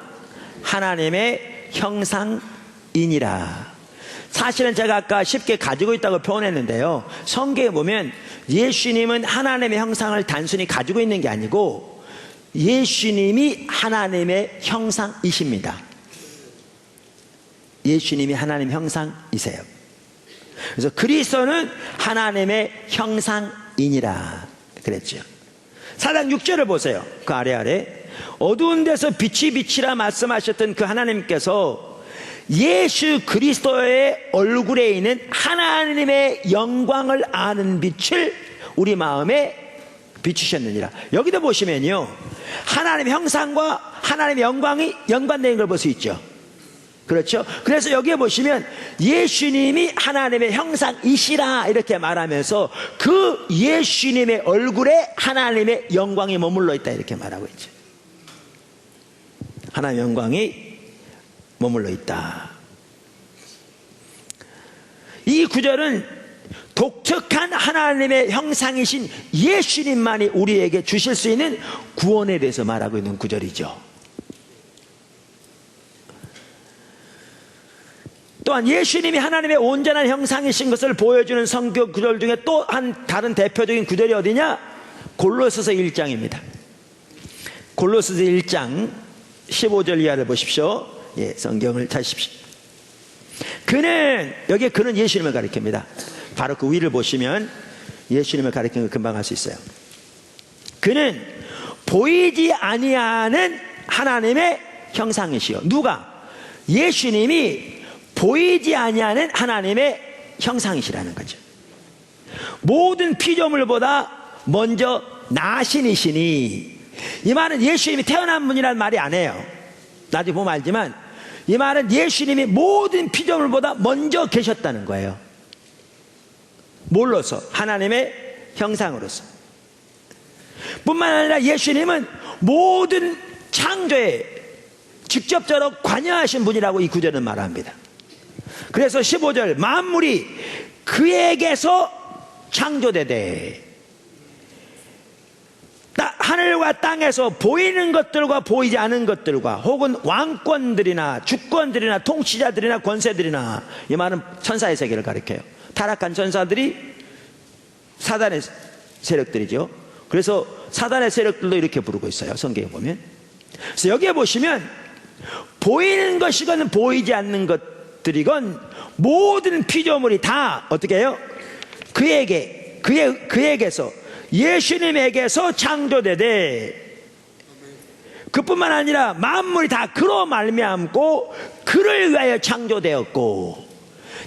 A: 하나님의 형상이니라. 사실은 제가 아까 쉽게 가지고 있다고 표현했는데요, 성경에 보면 예수님은 하나님의 형상을 단순히 가지고 있는 게 아니고 예수님이 하나님의 형상이십니다. 예수님이 하나님 형상이세요. 그래서 그리스도는 하나님의 형상이니라 그랬죠. 4장 6절을 보세요. 그 아래 어두운 데서 빛이 비치라 말씀하셨던 그 하나님께서 예수 그리스도의 얼굴에 있는 하나님의 영광을 아는 빛을 우리 마음에 비추셨느니라. 여기도 보시면요, 하나님의 형상과 하나님의 영광이 연관되는 걸 볼 수 있죠. 그렇죠? 그래서 여기에 보시면 예수님이 하나님의 형상이시라 이렇게 말하면서 그 예수님의 얼굴에 하나님의 영광이 머물러 있다 이렇게 말하고 있죠. 하나님의 영광이 머물러 있다. 이 구절은 독특한 하나님의 형상이신 예수님만이 우리에게 주실 수 있는 구원에 대해서 말하고 있는 구절이죠. 또한 예수님이 하나님의 온전한 형상이신 것을 보여주는 성경 구절 중에 또 한 다른 대표적인 구절이 어디냐? 골로새서 1장입니다. 골로새서 1장 15절 이하를 보십시오. 예, 성경을 찾으십시오. 여기에 그는 예수님을 가리킵니다. 바로 그 위를 보시면 예수님을 가리키는 걸 금방 알 수 있어요. 그는 보이지 아니하는 하나님의 형상이시요. 누가? 예수님이 보이지 아니하는 하나님의 형상이시라는 거죠. 모든 피조물보다 먼저 나신이시니, 이 말은 예수님이 태어난 분이라는 말이 아니에요. 나중에 보면 알지만 이 말은 예수님이 모든 피조물보다 먼저 계셨다는 거예요. 뭘로서? 하나님의 형상으로서. 뿐만 아니라 예수님은 모든 창조에 직접적으로 관여하신 분이라고 이 구절은 말합니다. 그래서 15절, 만물이 그에게서 창조되되, 하늘과 땅에서 보이는 것들과 보이지 않은 것들과 혹은 왕권들이나 주권들이나 통치자들이나 권세들이나, 이 말은 천사의 세계를 가리켜요. 타락한 천사들이 사단의 세력들이죠. 그래서 사단의 세력들도 이렇게 부르고 있어요, 성경에 보면. 그래서 여기에 보시면 보이는 것이건 보이지 않는 것들이건 모든 피조물이 다 어떻게 해요? 그에게서, 예수님에게서 창조되되, 그뿐만 아니라 만물이 다 그로 말미암고 그를 위하여 창조되었고,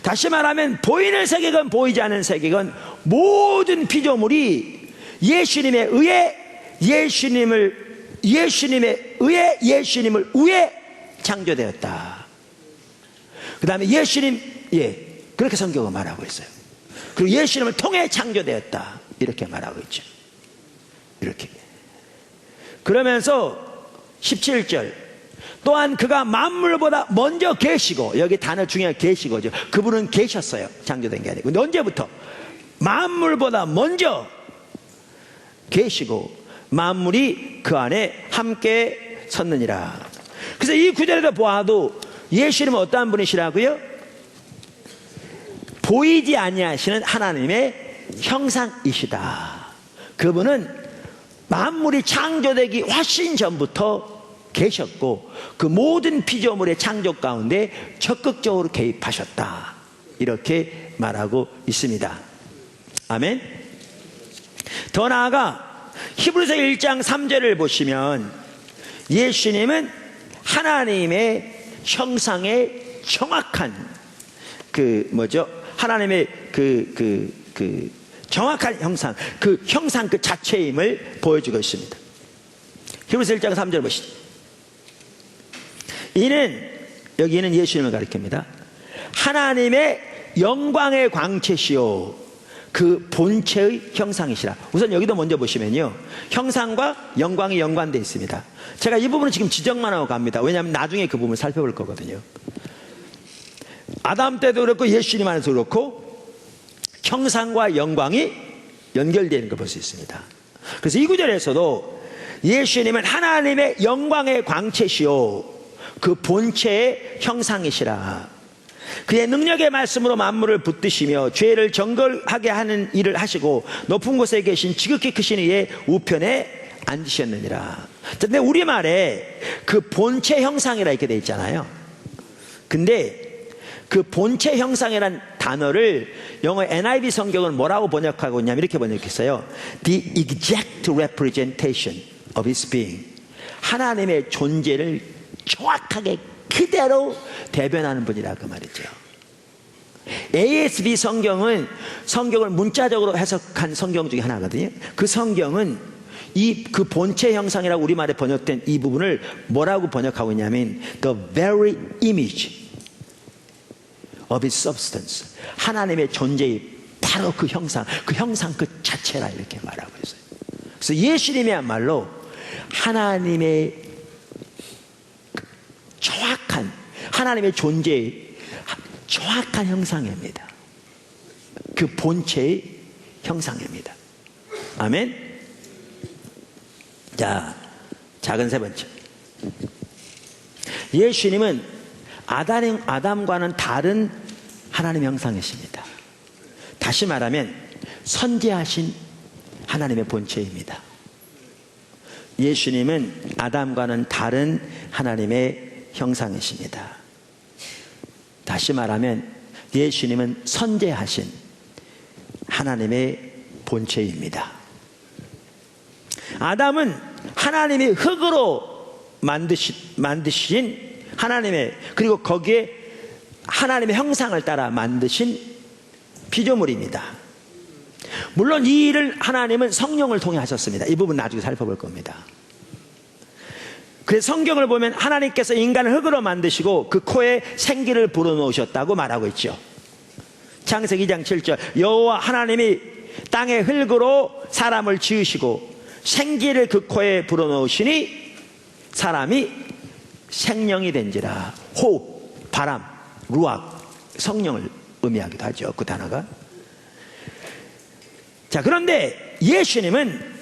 A: 다시 말하면 보이는 세계건 보이지 않은 세계건 모든 피조물이 예수님에 의해 예수님을 위해 창조되었다. 그 다음에 예수님, 그렇게 성경은 말하고 있어요. 그리고 예수님을 통해 창조되었다 이렇게 말하고 있죠. 이렇게. 그러면서 17절, 또한 그가 만물보다 먼저 계시고, 여기 단어 중요한 계시고죠. 그분은 계셨어요. 창조된 게 아니고. 근데 언제부터? 만물보다 먼저 계시고 만물이 그 안에 함께 섰느니라. 그래서 이 구절에도 보아도 예수님은 어떠한 분이시라고요? 보이지 아니하시는 하나님의 형상이시다. 그분은 만물이 창조되기 훨씬 전부터 계셨고 그 모든 피조물의 창조 가운데 적극적으로 개입하셨다. 이렇게 말하고 있습니다. 아멘. 더 나아가 히브리서 1장 3절을 보시면 예수님은 하나님의 형상의 정확한 하나님의 정확한 형상, 그 형상 그 자체임을 보여주고 있습니다. 히브리서 1장 3절 보시죠. 여기는 예수님을 가리킵니다. 하나님의 영광의 광채시요 그 본체의 형상이시라. 우선 여기도 먼저 보시면요, 형상과 영광이 연관되어 있습니다. 제가 이 부분은 지금 지적만 하고 갑니다. 왜냐하면 나중에 그 부분을 살펴볼 거거든요. 아담 때도 그렇고 예수님 안에서 그렇고 형상과 영광이 연결되는 걸 볼 수 있습니다. 그래서 이 구절에서도 예수님은 하나님의 영광의 광채시요 그 본체의 형상이시라. 그의 능력의 말씀으로 만물을 붙드시며 죄를 정결하게 하는 일을 하시고 높은 곳에 계신 지극히 크신 이의 우편에 앉으셨느니라. 근데 우리말에 그 본체 형상이라 이렇게 돼 있잖아요. 근데 그 본체 형상이라는 단어를 영어 NIV 성경은 뭐라고 번역하고 있냐면 이렇게 번역했어요. The exact representation of His being. 하나님의 존재를 정확하게 그대로 대변하는 분이라 그 말이죠. ASB 성경은 성경을 문자적으로 해석한 성경 중에 하나거든요. 그 성경은 그 본체 형상이라고 우리말에 번역된 이 부분을 뭐라고 번역하고 있냐면 The very image of His substance. 하나님의 존재의 바로 그 형상 그 자체라 이렇게 말하고 있어요. 그래서 예수님이야말로 하나님의 정확한 하나님의 존재의 정확한 형상입니다. 그 본체의 형상입니다. 아멘. 자, 작은 세 번째. 예수님은 아담과는 다른 하나님의 형상이십니다. 다시 말하면 선지하신 하나님의 본체입니다. 예수님은 아담과는 다른 하나님의 형상이십니다. 다시 말하면 예수님은 선지하신 하나님의 본체입니다. 아담은 하나님이 흙으로 만드신 하나님의, 그리고 거기에 하나님의 형상을 따라 만드신 피조물입니다. 물론 이 일을 하나님은 성령을 통해 하셨습니다. 이 부분 나중에 살펴볼 겁니다. 그래서 성경을 보면 하나님께서 인간을 흙으로 만드시고 그 코에 생기를 불어넣으셨다고 말하고 있죠. 창세기 2장 7절 여호와 하나님이 땅의 흙으로 사람을 지으시고 생기를 그 코에 불어넣으시니 사람이 생명이 된지라. 호흡, 바람, 루악, 성령을 의미하기도 하죠. 그 단어가. 자, 그런데 예수님은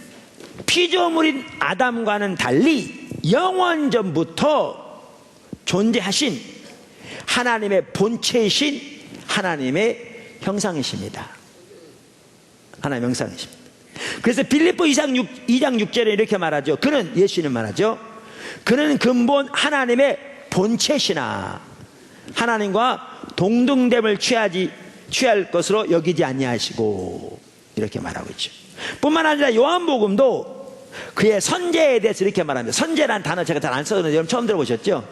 A: 피조물인 아담과는 달리 영원전부터 존재하신 하나님의 본체이신 하나님의 형상이십니다. 하나님의 형상이십니다. 그래서 빌립보 2장 6절에 이렇게 말하죠. 예수님 말하죠. 그는 근본 하나님의 본체시나 하나님과 동등됨을 취할 것으로 여기지 아니하시고 이렇게 말하고 있죠. 뿐만 아니라 요한복음도 그의 선제에 대해서 이렇게 말합니다. 선제란 단어 제가 잘 안 써서 여러분 처음 들어보셨죠?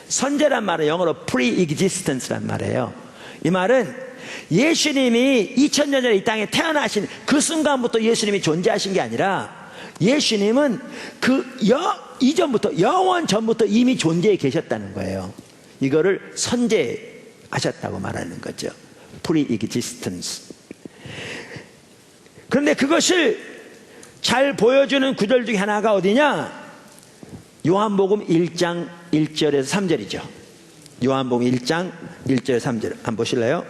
A: 선제란 말은 영어로 pre-existence란 말이에요. 이 말은 예수님이 2000년 전에 이 땅에 태어나신 그 순간부터 예수님이 존재하신 게 아니라 예수님은 이전부터 영원 전부터 이미 존재해 계셨다는 거예요. 이거를 선제하셨다고 말하는 거죠. pre-existence. 그런데 그것을 잘 보여주는 구절 중에 하나가 어디냐? 요한복음 1장 1절에서 3절이죠. 요한복음 1장 1절에서 3절 한번 보실래요?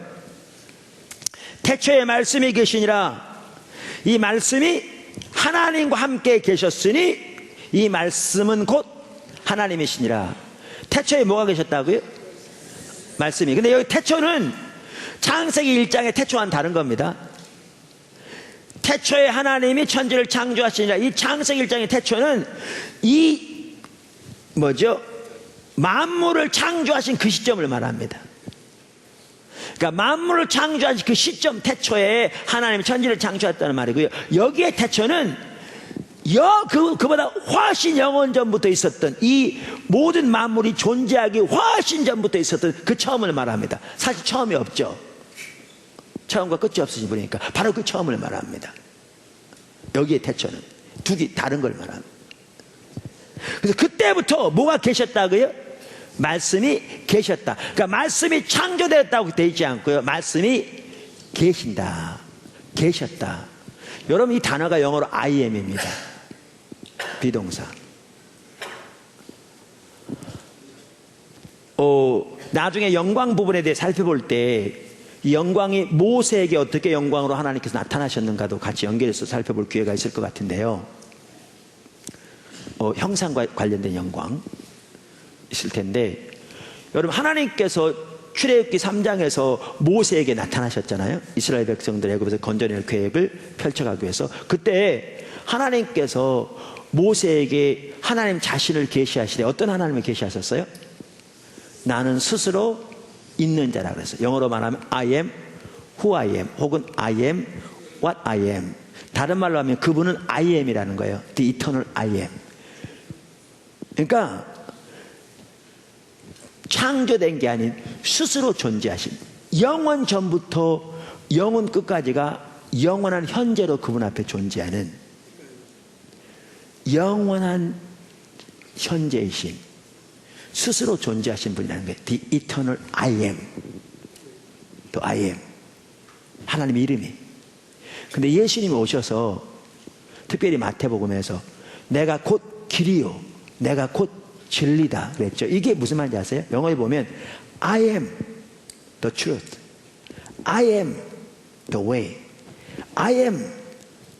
A: 태초에 말씀이 계시니라. 이 말씀이 하나님과 함께 계셨으니 이 말씀은 곧 하나님이시니라. 태초에 뭐가 계셨다고요? 말씀이. 근데 여기 태초는 창세기 1장의 태초와는 다른 겁니다. 태초에 하나님이 천지를 창조하시니라. 이 창세기 1장의 태초는 만물을 창조하신 그 시점을 말합니다. 그러니까 만물을 창조하신 그 시점 태초에 하나님이 천지를 창조했다는 말이고요. 여기에 태초는 그보다 훨씬 영원 전부터 있었던 이 모든 만물이 존재하기 훨씬 전부터 있었던 그 처음을 말합니다. 사실 처음이 없죠. 처음과 끝이 없으신 분이니까 바로 그 처음을 말합니다. 여기에 태초는 다른 걸 말합니다. 그래서 그때부터 뭐가 계셨다고요? 말씀이 계셨다. 그러니까 말씀이 창조되었다고 되어 있지 않고요. 말씀이 계신다. 계셨다. 여러분 이 단어가 영어로 I am입니다. 비동사. 나중에 영광 부분에 대해 살펴볼 때 이 영광이 모세에게 어떻게 영광으로 하나님께서 나타나셨는가도 같이 연결해서 살펴볼 기회가 있을 것 같은데요. 형상과 관련된 영광 있을 텐데, 여러분 하나님께서 출애굽기 3장에서 모세에게 나타나셨잖아요. 이스라엘 백성들 애굽에서 건져낼 계획을 펼쳐가기 위해서. 그때 하나님께서 모세에게 하나님 자신을 계시하시되 어떤 하나님을 계시하셨어요? 나는 스스로 있는 자라 그랬어요. 영어로 말하면 I am who I am, 혹은 I am what I am. 다른 말로 하면 그분은 I am이라는 거예요. The eternal I am. 그러니까 창조된 게 아닌 스스로 존재하신, 영원 전부터 영원 끝까지가 영원한 현재로 그분 앞에 존재하는 영원한 현재이신, 스스로 존재하신 분이라는 거예요. The eternal I am. 또 I am. 하나님의 이름이. 근데 예수님이 오셔서 특별히 마태복음에서 내가 곧 길이요, 내가 곧 진리다 그랬죠. 이게 무슨 말인지 아세요? 영어에 보면 I am the truth, I am the way, I am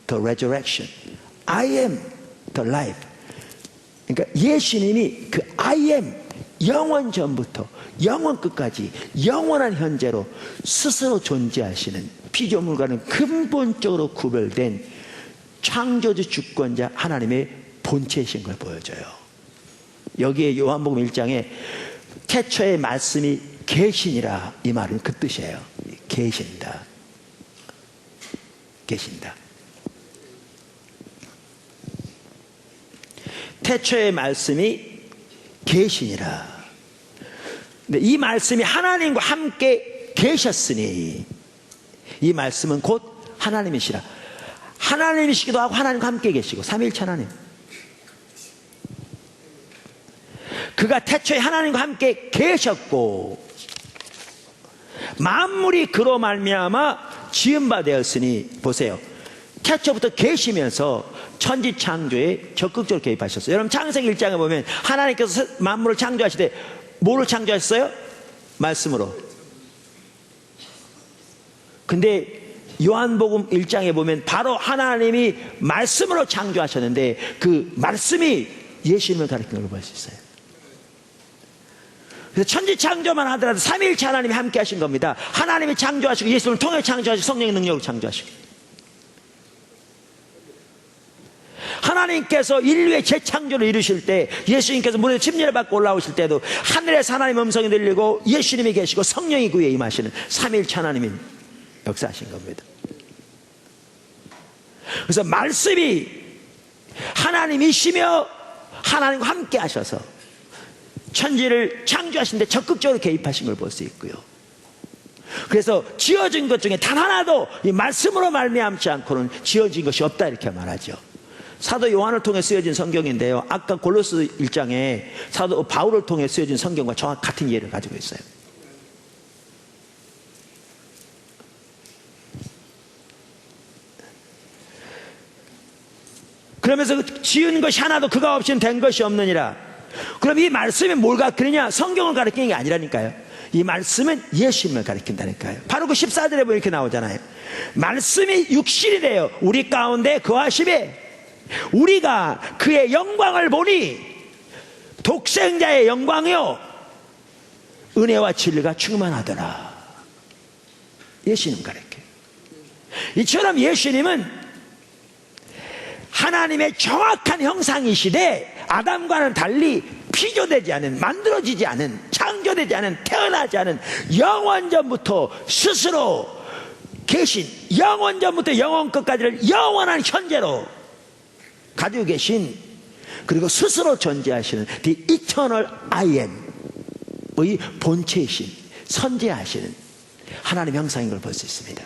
A: the resurrection, I am the life. 그러니까 예수님이 그 I am, 영원 전부터 영원 끝까지 영원한 현재로 스스로 존재하시는 피조물과는 근본적으로 구별된 창조주 주권자 하나님의 본체이신 걸 보여줘요. 여기에 요한복음 1장에 태초에 말씀이 계시니라, 이 말은 그 뜻이에요. 계신다, 계신다. 태초의 말씀이 계시니라. 근데 이 말씀이 하나님과 함께 계셨으니 이 말씀은 곧 하나님이시라. 하나님이시기도 하고 하나님과 함께 계시고 삼위일체 하나님. 그가 태초에 하나님과 함께 계셨고 만물이 그로 말미암아 지은 바 되었으니, 보세요, 태초부터 계시면서 천지 창조에 적극적으로 개입하셨어요. 여러분 창세기 1장에 보면 하나님께서 만물을 창조하실 때 뭐를 창조하셨어요? 말씀으로. 근데 요한복음 1장에 보면 바로 하나님이 말씀으로 창조하셨는데 그 말씀이 예수님을 가리키는 걸 볼 수 있어요. 그래서 천지 창조만 하더라도 삼위일체 하나님이 함께 하신 겁니다. 하나님이 창조하시고 예수님을 통해 창조하시고 성령의 능력으로 창조하시고, 하나님께서 인류의 재창조를 이루실 때 예수님께서 물에서 침례를 받고 올라오실 때도 하늘에서 하나님의 음성이 들리고 예수님이 계시고 성령이 그 위에 임하시는 삼위일체 하나님이 역사하신 겁니다. 그래서 말씀이 하나님이시며 하나님과 함께 하셔서 천지를 창조하신 데 적극적으로 개입하신 걸 볼 수 있고요. 그래서 지어진 것 중에 단 하나도 이 말씀으로 말미암지 않고는 지어진 것이 없다, 이렇게 말하죠. 사도 요한을 통해 쓰여진 성경인데요, 아까 골로새 1장에 사도 바울을 통해 쓰여진 성경과 정확 같은 이해를 가지고 있어요. 그러면서 지은 것이 하나도 그가 없이는 된 것이 없느니라. 그럼 이 말씀이 뭘 가르치느냐? 성경을 가르치는 게 아니라니까요. 이 말씀은 예수님을 가르친다니까요. 바로 그 14절에 보면 이렇게 나오잖아요. 말씀이 육신이 되어 우리 가운데 거하시매 우리가 그의 영광을 보니 독생자의 영광이요 은혜와 진리가 충만하더라. 예수님 가르쳐요. 이처럼 예수님은 하나님의 정확한 형상이시되 아담과는 달리 피조되지 않은, 만들어지지 않은, 창조되지 않은, 태어나지 않은 영원전부터 스스로 계신, 영원전부터 영원 끝까지를 영원한 현재로 가지고 계신, 그리고 스스로 존재하시는 The Eternal I Am의 본체이신, 선재하시는 하나님 형상인 걸 볼 수 있습니다.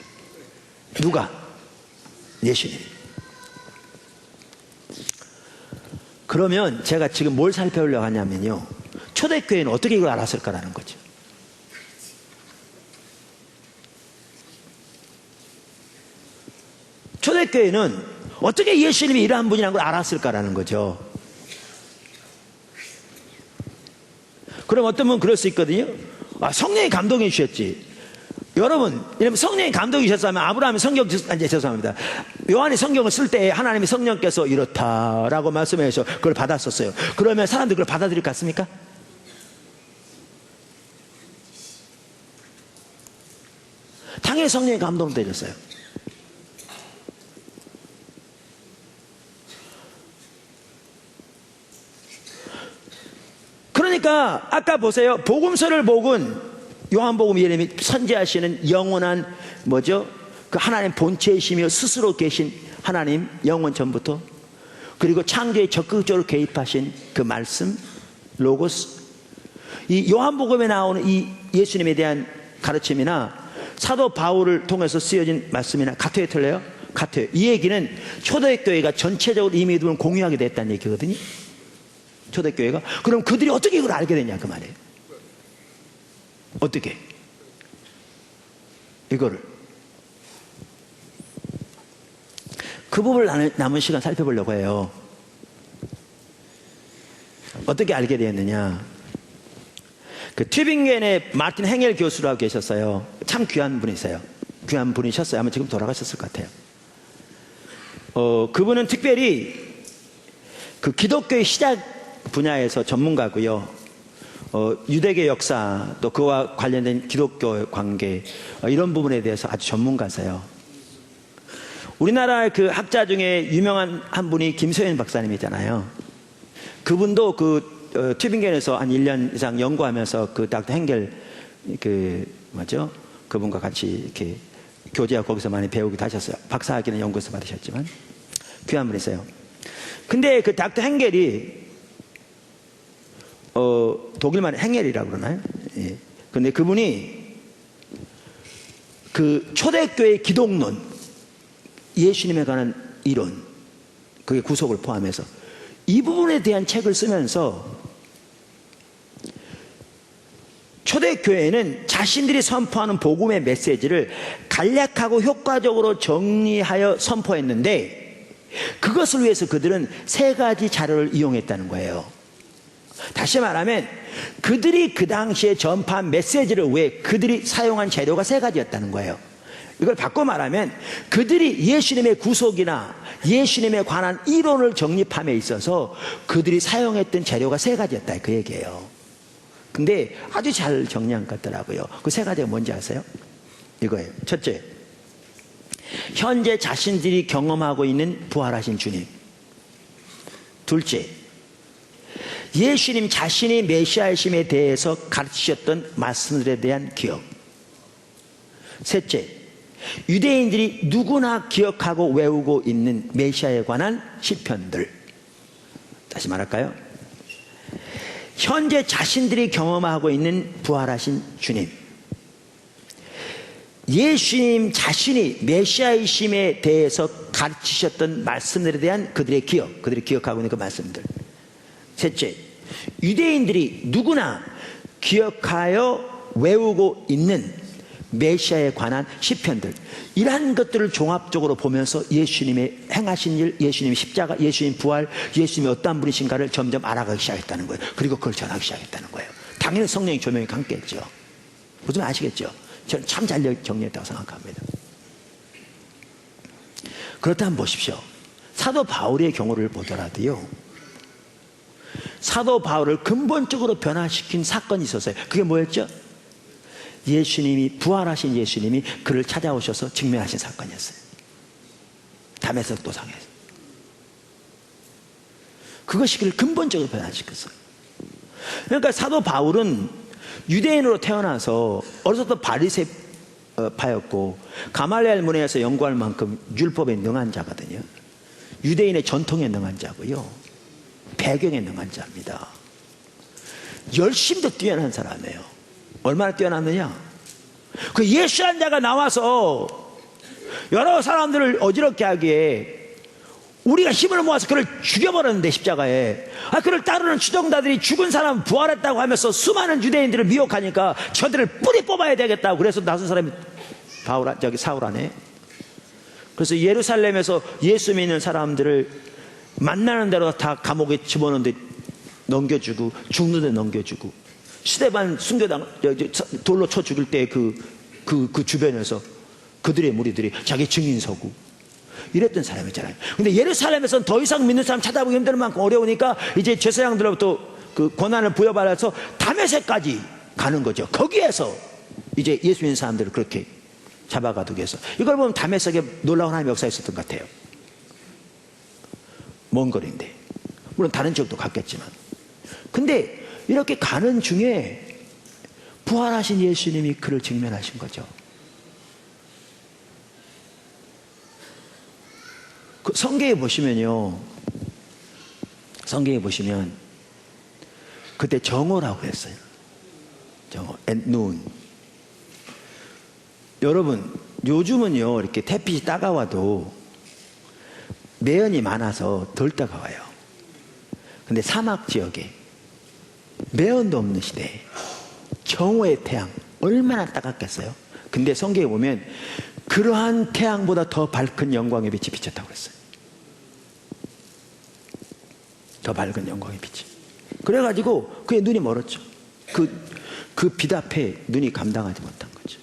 A: 누가? 예수님. 그러면 제가 지금 뭘 살펴보려고 하냐면요, 초대교회는 어떻게 이걸 알았을까라는 거죠. 초대교회는 어떻게 예수님이 이러한 분이라는 걸 알았을까라는 거죠. 그럼 어떤 분은 그럴 수 있거든요. 아, 성령이 감동해 주셨지. 여러분, 이러면 성령이 감동해 주셨다면 아브라함이 죄송합니다. 요한이 성경을 쓸 때 하나님이 성령께서 이렇다라고 말씀해서 그걸 받았었어요. 그러면 사람들이 그걸 받아들일 것 같습니까? 당연히 성령이 감동되셨어요. 그러니까 아까 보세요. 복음서를 복은 요한복음 예레미 선지하시는 영원한 뭐죠? 그 하나님 본체이시며 스스로 계신 하나님 영원 전부터, 그리고 창조에 적극적으로 개입하신 그 말씀 로고스, 이 요한복음에 나오는 이 예수님에 대한 가르침이나 사도 바울을 통해서 쓰여진 말씀이나 같아요, 틀려요? 같아요. 이 얘기는 초대교회가 전체적으로 이미 이들은 공유하게 됐다는 얘기거든요. 초대교회가. 그럼 그들이 어떻게 이걸 알게 됐냐 그 말이에요. 어떻게 이거를, 그 부분을 남은 시간 살펴보려고 해요. 어떻게 알게 되었느냐. 그 튜빙겐의 마틴 행엘 교수라고 계셨어요. 참 귀한 분이세요. 귀한 분이셨어요. 아마 지금 돌아가셨을 것 같아요. 그분은 특별히 그 기독교의 시작 분야에서 전문가고요. 유대계 역사, 또 그와 관련된 기독교 관계, 이런 부분에 대해서 아주 전문가세요. 우리나라 그 학자 중에 유명한 한 분이 김소연 박사님이잖아요. 그분도 그 튜빙겐에서 한 1년 이상 연구하면서 그 닥터 행겔 그 뭐죠? 그분과 같이 이렇게 교제하고 거기서 많이 배우기도 하셨어요. 박사학위는 연구에서 받으셨지만 귀한 분이세요. 근데 그 닥터 행겔이 독일말 행겔이라고 그러나요? 예. 근데 그분이 그 초대교회 기독론, 예수님에 관한 이론, 그게 구속을 포함해서 이 부분에 대한 책을 쓰면서 초대교회는 자신들이 선포하는 복음의 메시지를 간략하고 효과적으로 정리하여 선포했는데, 그것을 위해서 그들은 3가지 자료를 이용했다는 거예요. 다시 말하면 그들이 그 당시에 전파한 메시지를 위해 그들이 사용한 재료가 3가지였다는 거예요. 이걸 바꿔 말하면 그들이 예수님의 구속이나 예수님에 관한 이론을 정립함에 있어서 그들이 사용했던 재료가 3가지였다, 그 얘기예요. 근데 아주 잘 정리한 것 같더라고요. 그 3가지가 뭔지 아세요? 이거예요. 첫째, 현재 자신들이 경험하고 있는 부활하신 주님. 둘째, 예수님 자신이 메시아이심에 대해서 가르치셨던 말씀들에 대한 기억. 셋째, 유대인들이 누구나 기억하고 외우고 있는 메시아에 관한 시편들. 다시 말할까요? 현재 자신들이 경험하고 있는 부활하신 주님, 예수님 자신이 메시아이심에 대해서 가르치셨던 말씀들에 대한 그들의 기억, 그들이 기억하고 있는 그 말씀들. 셋째, 유대인들이 누구나 기억하여 외우고 있는 메시아에 관한 시편들. 이러한 것들을 종합적으로 보면서 예수님의 행하신 일, 예수님의 십자가, 예수님 부활, 예수님이 어떠한 분이신가를 점점 알아가기 시작했다는 거예요. 그리고 그걸 전하기 시작했다는 거예요. 당연히 성령의 조명이 함께했죠. 무슨 아시겠죠? 저는 참 잘 정리했다고 생각합니다. 그렇다면 보십시오. 사도 바울의 경우를 보더라도요, 사도 바울을 근본적으로 변화시킨 사건이 있었어요. 그게 뭐였죠? 예수님이, 부활하신 예수님이 그를 찾아오셔서 증명하신 사건이었어요. 다메섹 도상에서. 그것이 그를 근본적으로 변화시켰어요. 그러니까 사도 바울은 유대인으로 태어나서 어렸을 때 바리새파였고 가말리엘 문화에서 연구할 만큼 율법에 능한 자거든요. 유대인의 전통에 능한 자고요, 배경에 능한 자입니다. 열심도 뛰어난 사람이에요. 얼마나 뛰어났느냐? 그 예수한 자가 나와서 여러 사람들을 어지럽게 하기에 우리가 힘을 모아서 그를 죽여버렸는데, 십자가에. 그를 따르는 추종자들이 죽은 사람 부활했다고 하면서 수많은 유대인들을 미혹하니까 저들을 뿌리 뽑아야 되겠다고, 그래서 나선 사람이 사울 안에. 그래서 예루살렘에서 예수 믿는 사람들을 만나는 대로 다 감옥에 집어넣는데 넘겨주고, 죽는 데 넘겨주고, 스데반 순교당 돌로 쳐 죽일 때 그 주변에서 그들의 무리들이 자기 증인 서고 이랬던 사람이잖아요. 근데 예루살렘에서는 더 이상 믿는 사람 찾아보기 힘들 만큼 어려우니까 이제 제사장들로부터 그 권한을 부여받아서 다메섹까지 가는 거죠. 거기에서 이제 예수 믿는 사람들을 그렇게 잡아가두기 위해서. 이걸 보면 다메섹에 놀라운 하나님의 역사가 있었던 것 같아요. 먼 거리인데, 물론 다른 지역도 갔겠지만. 근데 이렇게 가는 중에 부활하신 예수님이 그를 직면하신 거죠. 그 성경에 보시면요, 성경에 보시면 그때 정오라고 했어요. 정오, at noon. 여러분, 요즘은요 이렇게 햇빛이 따가워도 매연이 많아서 덜 따가워요. 근데 사막 지역에 매연도 없는 시대에 정오의 태양 얼마나 따갑겠어요? 근데 성경에 보면 그러한 태양보다 더 밝은 영광의 빛이 비쳤다고 그랬어요. 더 밝은 영광의 빛이. 그래가지고 그의 눈이 멀었죠. 그 빛 앞에 눈이 감당하지 못한 거죠.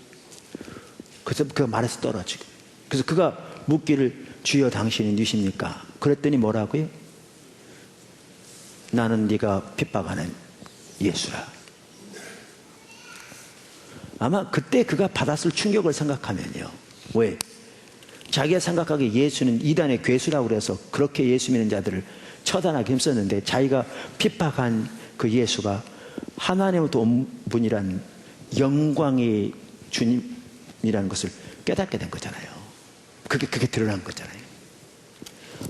A: 그래서 그가 말에서 떨어지고, 그래서 그가 묻기를 주여 당신이 누구십니까? 그랬더니 뭐라고요? 나는 네가 핍박하는 예수라. 아마 그때 그가 받았을 충격을 생각하면요, 왜? 자기가 생각하기에 예수는 이단의 괴수라고 그래서 그렇게 예수 믿는 자들을 처단하기 힘썼는데, 자기가 핍박한 그 예수가 하나님으로부터 온 분이란 영광의 주님이라는 것을 깨닫게 된 거잖아요. 그게 드러난 거잖아요.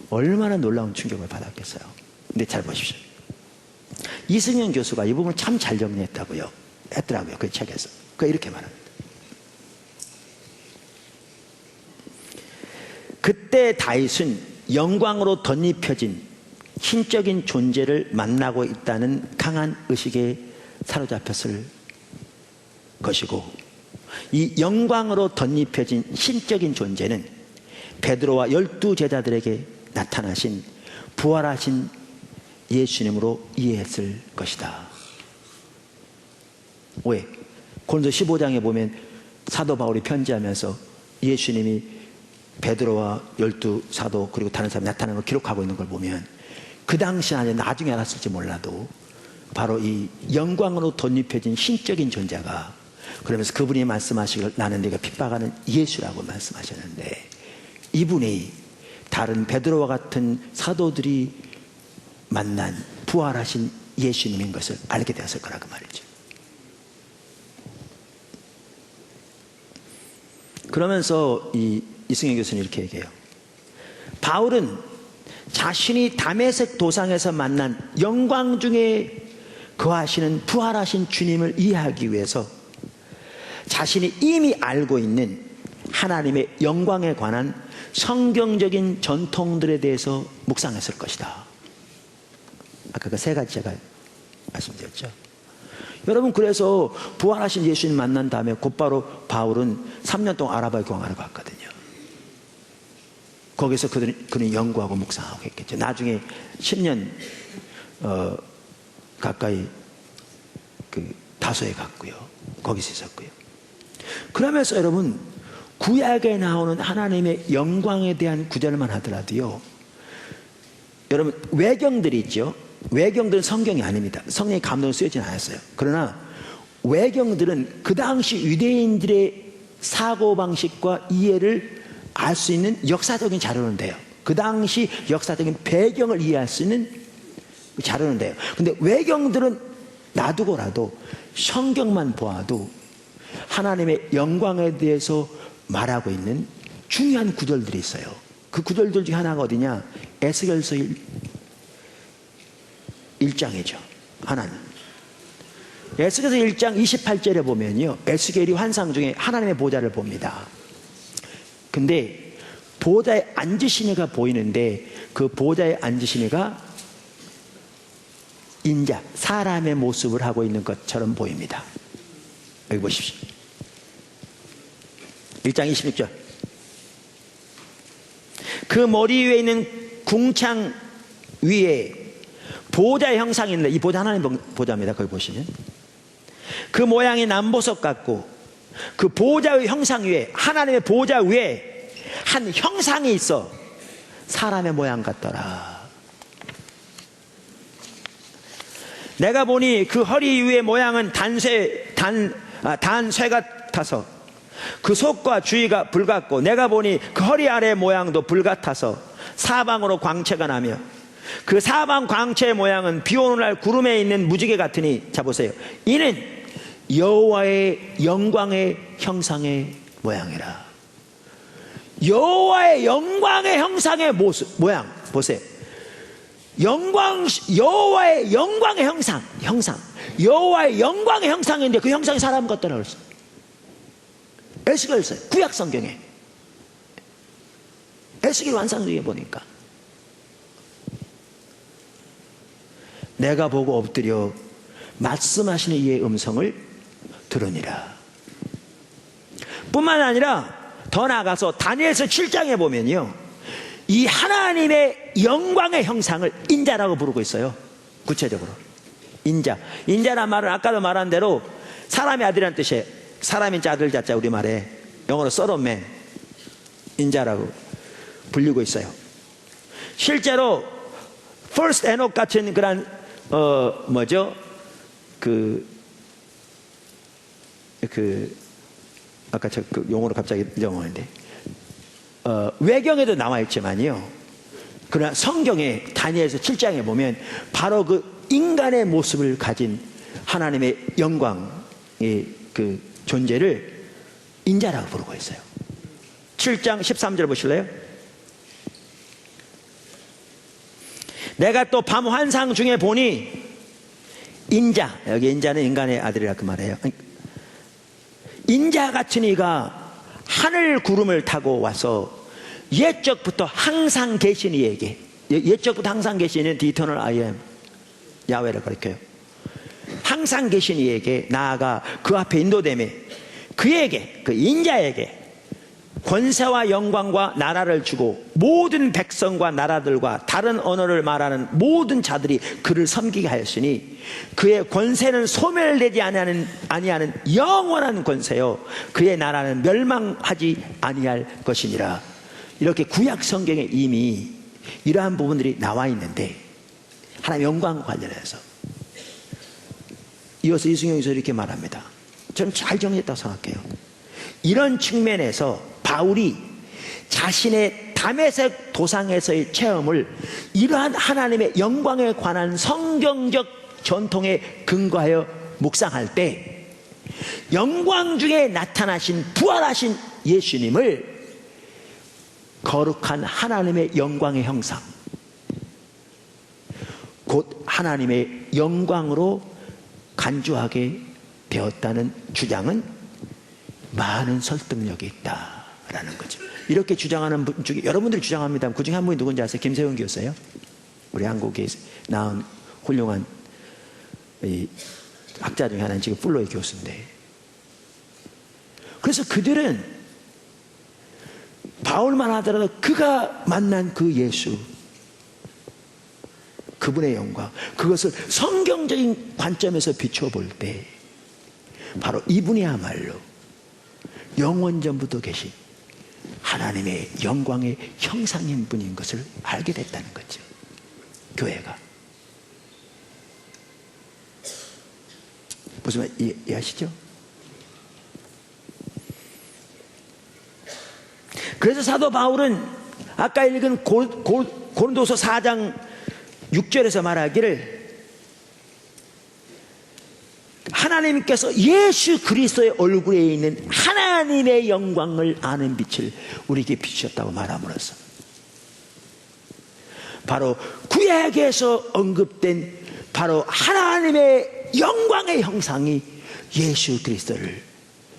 A: 얼마나 놀라운 충격을 받았겠어요. 근데 잘 보십시오. 이승현 교수가 이 부분을 참 잘 정리했더라고요. 그 책에서. 그가 이렇게 말합니다. 그때 다윗은 영광으로 덧입혀진 신적인 존재를 만나고 있다는 강한 의식에 사로잡혔을 것이고, 이 영광으로 덧입혀진 신적인 존재는 베드로와 12 제자들에게 나타나신 부활하신 예수님으로 이해했을 것이다. 왜? 고린도서 15장에 보면 사도 바울이 편지하면서 예수님이 베드로와 12 사도 그리고 다른 사람이 나타나는 걸 기록하고 있는 걸 보면, 그 당시 아니 나중에 알았을지 몰라도 바로 이 영광으로 덧입혀진 신적인 존재가, 그러면서 그분이 말씀하시길 나는 네가 핍박하는 예수라고 말씀하셨는데, 이분이 다른 베드로와 같은 사도들이 만난 부활하신 예수님인 것을 알게 되었을 거라고 말이죠. 그러면서 이승현 교수는 이렇게 얘기해요. 바울은 자신이 다메섹 도상에서 만난 영광 중에 거하시는 부활하신 주님을 이해하기 위해서 자신이 이미 알고 있는 하나님의 영광에 관한 성경적인 전통들에 대해서 묵상했을 것이다. 아까 그 세 가지 제가 말씀드렸죠. 여러분, 그래서 부활하신 예수님 만난 다음에 곧바로 바울은 3년 동안 아라바의 광야를 갔거든요. 거기서 그는 연구하고 묵상하고 했겠죠. 나중에 10년 가까이 그 다소에 갔고요. 거기서 있었고요. 그러면서 여러분, 구약에 나오는 하나님의 영광에 대한 구절만 하더라도요, 여러분 외경들이 있죠. 외경들은 성경이 아닙니다. 성령의 감동을 쓰여지는 않았어요. 그러나 외경들은 그 당시 유대인들의 사고방식과 이해를 알 수 있는 역사적인 자료는 돼요. 그 당시 역사적인 배경을 이해할 수 있는 자료는 돼요. 근데 외경들은 놔두고라도 성경만 보아도 하나님의 영광에 대해서 말하고 있는 중요한 구절들이 있어요. 그 구절들 중에 하나가 어디냐? 에스겔서 1장이죠. 하나는 에스겔서 1장 28절에 보면요, 에스겔이 환상 중에 하나님의 보좌를 봅니다. 근데 보좌에 앉으신 이가 보이는데, 그 보좌에 앉으신 이가 인자, 사람의 모습을 하고 있는 것처럼 보입니다. 여기 보십시오. 1장 26절. 그 머리 위에 있는 궁창 위에 보좌의 형상이 있는데, 이 보좌 하나님 보좌입니다. 거기 보시면 그 모양이 남보석 같고, 그 보좌의 형상 위에, 하나님의 보좌 위에 한 형상이 있어 사람의 모양 같더라. 내가 보니 그 허리 위의 모양은 단쇠 같아서 그 속과 주위가 불같고, 내가 보니 그 허리 아래 모양도 불같아서 사방으로 광채가 나며, 그 사방 광채의 모양은 비 오는 날 구름에 있는 무지개 같으니, 자 보세요, 이는 여호와의 영광의 형상의 모양이라. 여호와의 영광의 형상의 모양 보세요. 여호와의 영광의 형상 여호와의 영광의 형상인데 그 형상이 사람 같다라고 그랬어요. 에스겔 써요. 구약 성경에 에스겔 완성기에 보니까 내가 보고 엎드려 말씀하시는 이의 음성을 들으니라. 뿐만 아니라 더 나아가서 다니엘서 7장에 보면요, 이 하나님의 영광의 형상을 인자라고 부르고 있어요. 구체적으로 인자란 말은 아까도 말한 대로 사람의 아들이라는 뜻이에요. 사람인 자 아들 자자 우리말에 영어로 son of man, 인자라고 불리고 있어요. 실제로 First Enoch 같은 그런 아까 그 용어로 갑자기 잊어먹었는데 외경에도 나와 있지만요, 그러나 성경에 다니엘서 7장에 보면 바로 그 인간의 모습을 가진 하나님의 영광의 그 존재를 인자라고 부르고 있어요. 7장 13절 보실래요? 내가 또 밤 환상 중에 보니 인자, 여기 인자는 인간의 아들이라 그 말이에요. 인자 같은 이가 하늘 구름을 타고 와서 옛적부터 항상 계신 이에게, 옛적부터 항상 계시는 The Eternal I Am 야훼를 가리켜요. 항상 계신 이에게 나아가 그 앞에 인도되며 그에게, 그 인자에게 권세와 영광과 나라를 주고 모든 백성과 나라들과 다른 언어를 말하는 모든 자들이 그를 섬기게 하였으니 그의 권세는 소멸되지 아니하는 영원한 권세요 그의 나라는 멸망하지 아니할 것이니라. 이렇게 구약 성경에 이미 이러한 부분들이 나와 있는데 하나님의 영광과 관련해서 이어서 이승용에서 이렇게 말합니다. 저는 잘 정리했다고 생각해요. 이런 측면에서 바울이 자신의 다메섹 도상에서의 체험을 이러한 하나님의 영광에 관한 성경적 전통에 근거하여 묵상할 때 영광 중에 나타나신 부활하신 예수님을 거룩한 하나님의 영광의 형상, 곧 하나님의 영광으로 간주하게 되었다는 주장은 많은 설득력이 있다라는 거죠. 이렇게 주장하는 분 중에 여러분들이 주장합니다. 그 중에 한 분이 누군지 아세요? 김세훈 교수예요. 우리 한국에 나온 훌륭한 이 학자 중에 하나는 지금 플로의 교수인데, 그래서 그들은 바울만 하더라도 그가 만난 그 예수, 그분의 영광, 그것을 성경적인 관점에서 비춰볼 때 바로 이분이야말로 영원전부터 계신 하나님의 영광의 형상인 분인 것을 알게 됐다는 거죠. 교회가. 무슨 말 이해하시죠? 그래서 사도 바울은 아까 읽은 고린도서 4장 6절에서 말하기를 하나님께서 예수 그리스도의 얼굴에 있는 하나님의 영광을 아는 빛을 우리에게 비추셨다고 말함으로써 바로 구약에서 언급된 바로 하나님의 영광의 형상이 예수 그리스도를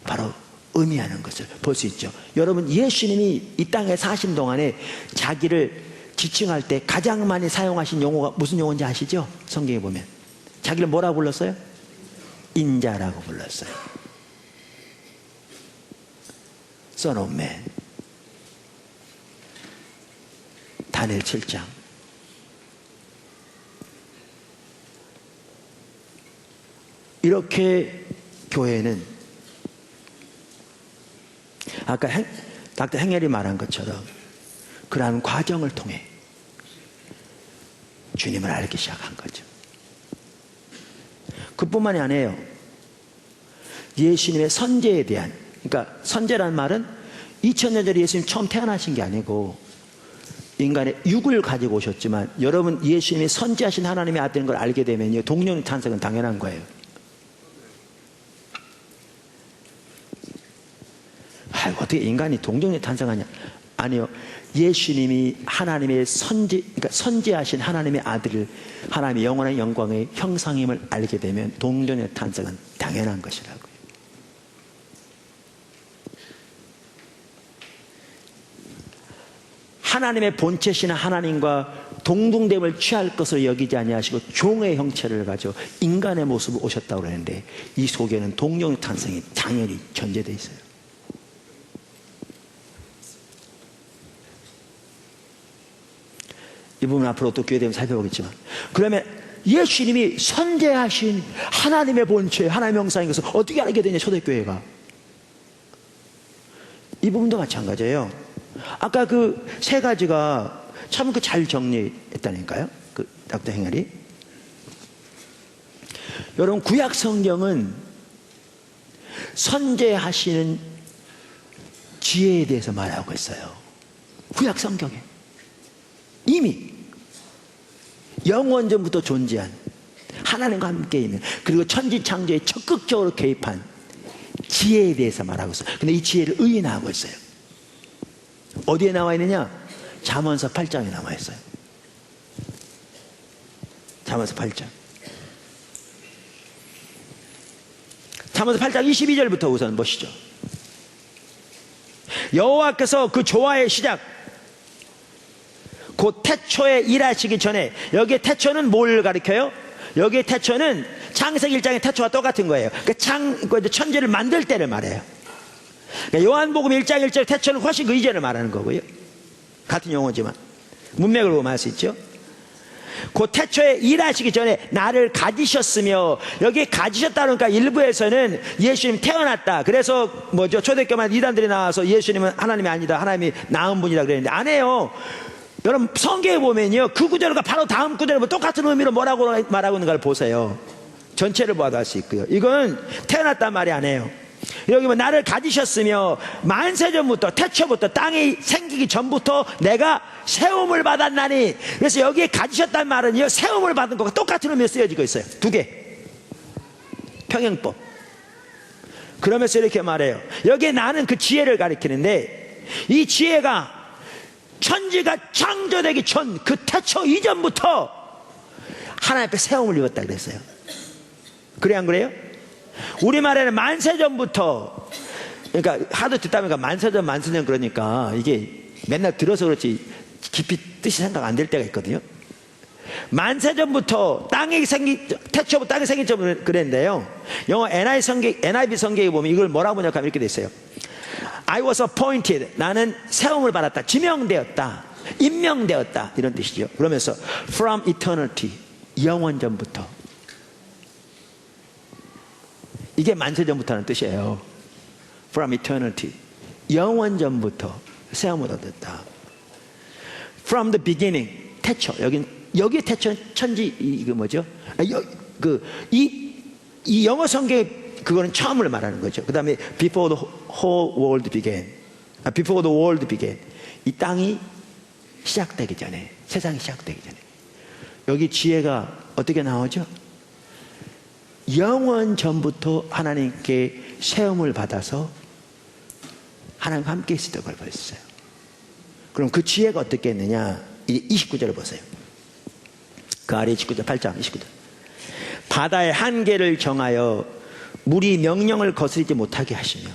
A: 바로 의미하는 것을 볼 수 있죠. 여러분, 예수님이 이 땅에 사신 동안에 자기를 지칭할 때 가장 많이 사용하신 용어가 무슨 용어인지 아시죠? 성경에 보면 자기를 뭐라고 불렀어요? 인자라고 불렀어요. Son of Man. 다니엘 7장. 이렇게 교회는 아까 닥터 행렬이 말한 것처럼 그러한 과정을 통해 주님을 알기 시작한 거죠. 그뿐만이 아니에요. 예수님의 선제에 대한, 그러니까 선제란 말은 2000년 전에 예수님 처음 태어나신 게 아니고 인간의 육을 가지고 오셨지만, 여러분 예수님이 선지하신 하나님의 아들인 걸 알게 되면요, 동령 탄생은 당연한 거예요. 어떻게 인간이 동정에 탄생하냐? 아니요. 예수님이 하나님의 그러니까 선지하신 하나님의 아들을 하나님의 영원한 영광의 형상임을 알게 되면 동정의 탄생은 당연한 것이라고요. 하나님의 본체시나 하나님과 동등됨을 취할 것을 여기지 아니하시고 종의 형체를 가져 인간의 모습을 오셨다고 그러는데 이 속에는 동정의 탄생이 당연히 전제되어 있어요. 이 부분 앞으로 또 기회 되면 살펴보겠지만, 그러면 예수님이 선재하신 하나님의 본체, 하나님의 형상인 것을 어떻게 알게 되냐, 초대교회가. 이 부분도 마찬가지예요. 아까 그 세 가지가 참 잘 정리했다니까요, 그 닥터 행렬이. 여러분, 구약 성경은 선재하시는 지혜에 대해서 말하고 있어요. 구약 성경에 이미 영원전부터 존재한 하나님과 함께 있는, 그리고 천지창조에 적극적으로 개입한 지혜에 대해서 말하고 있어요. 근데 이 지혜를 의인화하고 있어요. 어디에 나와 있느냐? 잠언서 8장에 나와 있어요. 잠언서 8장. 잠언서 8장 22절부터 우선 보시죠. 여호와께서 그 조화의 시작, 곧 태초에 일하시기 전에, 여기에 태초는 뭘 가리켜요? 여기에 태초는 창세기 1장의 태초와 똑같은 거예요. 그러니까 천지를 만들 때를 말해요. 그러니까 요한복음 1장 1절 태초는 훨씬 그 이전을 말하는 거고요. 같은 용어지만 문맥을 보면 알 수 있죠. 곧 태초에 일하시기 전에 나를 가지셨으며, 여기에 가지셨다 그러니까 일부에서는 예수님 태어났다, 그래서 뭐죠, 초대교만 이단들이 나와서 예수님은 하나님이 아니다, 하나님이 낳은 분이라 그랬는데 안 해요. 여러분, 성경에 보면요, 그 구절과 바로 다음 구절에 똑같은 의미로 뭐라고 말하고 있는가를 보세요. 전체를 보아도 알 수 있고요. 이건 태어났단 말이 아니에요. 여기 뭐 나를 가지셨으며 만세전부터, 태초부터, 땅이 생기기 전부터 내가 세움을 받았나니. 그래서 여기에 가지셨단 말은요, 세움을 받은 것과 똑같은 의미로 쓰여지고 있어요. 두 개. 평행법. 그러면서 이렇게 말해요. 여기에 나는 그 지혜를 가리키는데, 이 지혜가 천지가 창조되기 전 그 태초 이전부터 하나님 앞에 세움을 입었다 그랬어요. 그래 안 그래요? 우리말에는 만세전부터, 그러니까 하도 듣다 보니까 만세전 그러니까 이게 맨날 들어서 그렇지 깊이 뜻이 생각 안 될 때가 있거든요. 만세전부터 태초부터 땅이 생긴 점 그랬는데요, 영어 NIV 성경에 보면 이걸 뭐라고 번역하면 이렇게 돼 있어요. I was appointed, 나는 세움을 받았다, 지명되었다, 임명되었다, 이런 뜻이죠. 그러면서 from eternity, 영원전부터, 이게 만세전부터라는 뜻이에요. From eternity, 영원전부터 세움을 얻었다. From the beginning, 태초. 여기 태초, 천지, 이거 뭐죠? 이 영어 성경에 그거는 처음을 말하는 거죠. 그 다음에 before the whole world began, before the world began, 이 땅이 시작되기 전에, 세상이 시작되기 전에. 여기 지혜가 어떻게 나오죠? 영원 전부터 하나님께 세움을 받아서 하나님과 함께 있었던 걸 보였어요. 그럼 그 지혜가 어떻게 했느냐? 29절을 보세요. 그 아래 29절, 8장 29절. 바다의 한계를 정하여 물이 명령을 거스르지 못하게 하시며,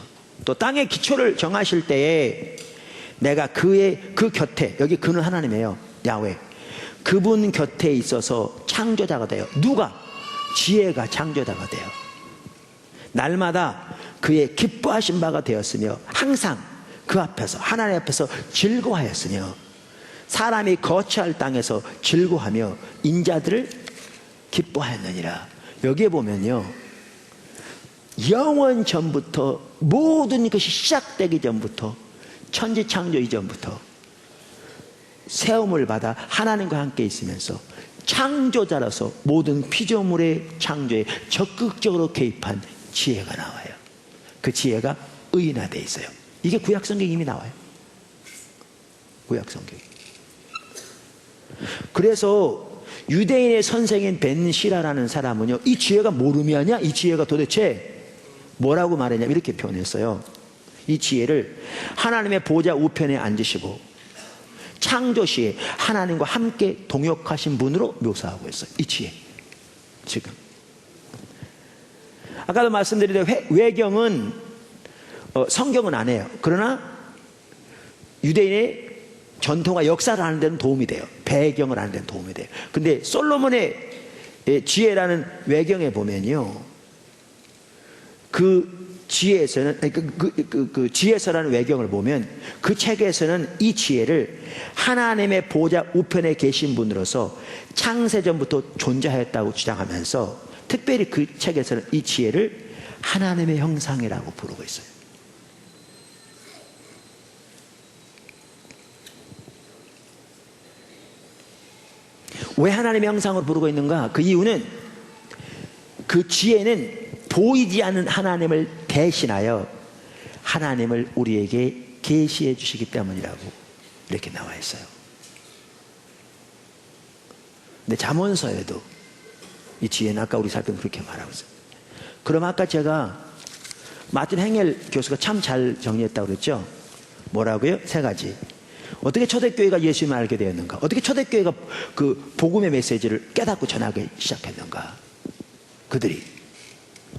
A: 또 땅의 기초를 정하실 때에 내가 그 곁에, 여기 그는 하나님이에요, 야훼. 그분 곁에 있어서 창조자가 돼요. 누가? 지혜가 창조자가 돼요. 날마다 그의 기뻐하신 바가 되었으며, 항상 그 앞에서, 하나님 앞에서 즐거워하였으며, 사람이 거처할 땅에서 즐거워하며 인자들을 기뻐하였느니라. 여기에 보면요, 영원 전부터, 모든 것이 시작되기 전부터, 천지 창조 이전부터 세움을 받아 하나님과 함께 있으면서 창조자로서 모든 피조물의 창조에 적극적으로 개입한 지혜가 나와요. 그 지혜가 의인화되어 있어요. 이게 구약성경에 이미 나와요. 구약성경에. 그래서 유대인의 선생인 벤시라라는 사람은요, 이 지혜가 모름이 아니야? 이 지혜가 도대체 뭐라고 말했냐, 이렇게 표현했어요. 이 지혜를 하나님의 보좌 우편에 앉으시고 창조 시에 하나님과 함께 동역하신 분으로 묘사하고 있어요. 이 지혜. 지금 아까도 말씀드린 외경은 성경은 안 해요. 그러나 유대인의 전통과 역사를 아는 데는 도움이 돼요. 배경을 아는 데는 도움이 돼요. 근데 솔로몬의 지혜라는 외경에 보면요, 그 지혜에서는 그 지혜서라는 외경을 보면 그 책에서는 이 지혜를 하나님의 보좌 우편에 계신 분으로서 창세전부터 존재하였다고 주장하면서 특별히 그 책에서는 이 지혜를 하나님의 형상이라고 부르고 있어요. 왜 하나님의 형상으로 부르고 있는가? 그 이유는 그 지혜는 보이지 않는 하나님을 대신하여 하나님을 우리에게 계시해 주시기 때문이라고 이렇게 나와 있어요. 근데 잠언서에도 이 지혜는 아까 우리 살펴본 그렇게 말하고 있어요. 그럼 아까 제가 마틴 행엘 교수가 참 잘 정리했다고 그랬죠? 뭐라고요? 세 가지. 어떻게 초대교회가 예수님을 알게 되었는가? 어떻게 초대교회가 그 복음의 메시지를 깨닫고 전하기 시작했는가? 그들이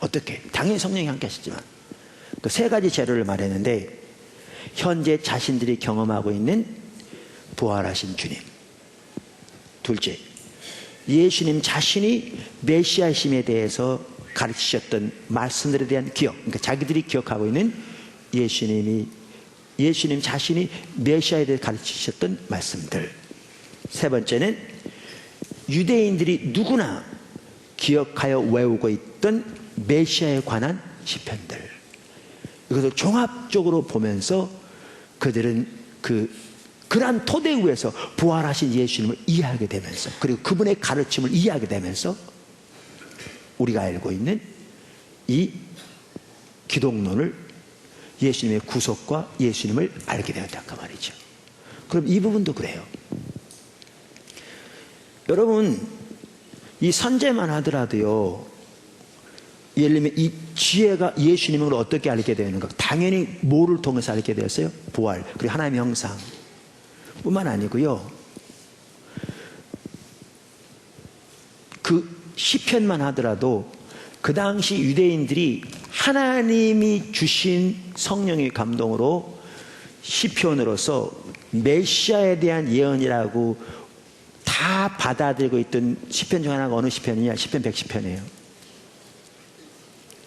A: 어떻게? 당연히 성령이 함께 하시지만 그 세 가지 재료를 말했는데, 현재 자신들이 경험하고 있는 부활하신 주님. 둘째, 예수님 자신이 메시아심에 대해서 가르치셨던 말씀들에 대한 기억. 그러니까 자기들이 기억하고 있는 예수님 자신이 메시아에 대해 가르치셨던 말씀들. 세 번째는 유대인들이 누구나 기억하여 외우고 있던 메시아에 관한 시편들. 이것을 종합적으로 보면서 그들은 그러한 토대 위에서 부활하신 예수님을 이해하게 되면서, 그리고 그분의 가르침을 이해하게 되면서 우리가 알고 있는 이 기독론을, 예수님의 구속과 예수님을 알게 되었다 그 말이죠. 그럼 이 부분도 그래요. 여러분, 이 선제만 하더라도요, 예를 들면 이 지혜가 예수님을 어떻게 알게 되는가? 당연히 뭐를 통해서 알게 되었어요? 부활, 그리고 하나님의 형상 뿐만 아니고요, 그 시편만 하더라도 그 당시 유대인들이 하나님이 주신 성령의 감동으로 시편으로서 메시아에 대한 예언이라고 다 받아들이고 있던 시편 중 하나가 어느 시편이냐? 시편 110편이에요.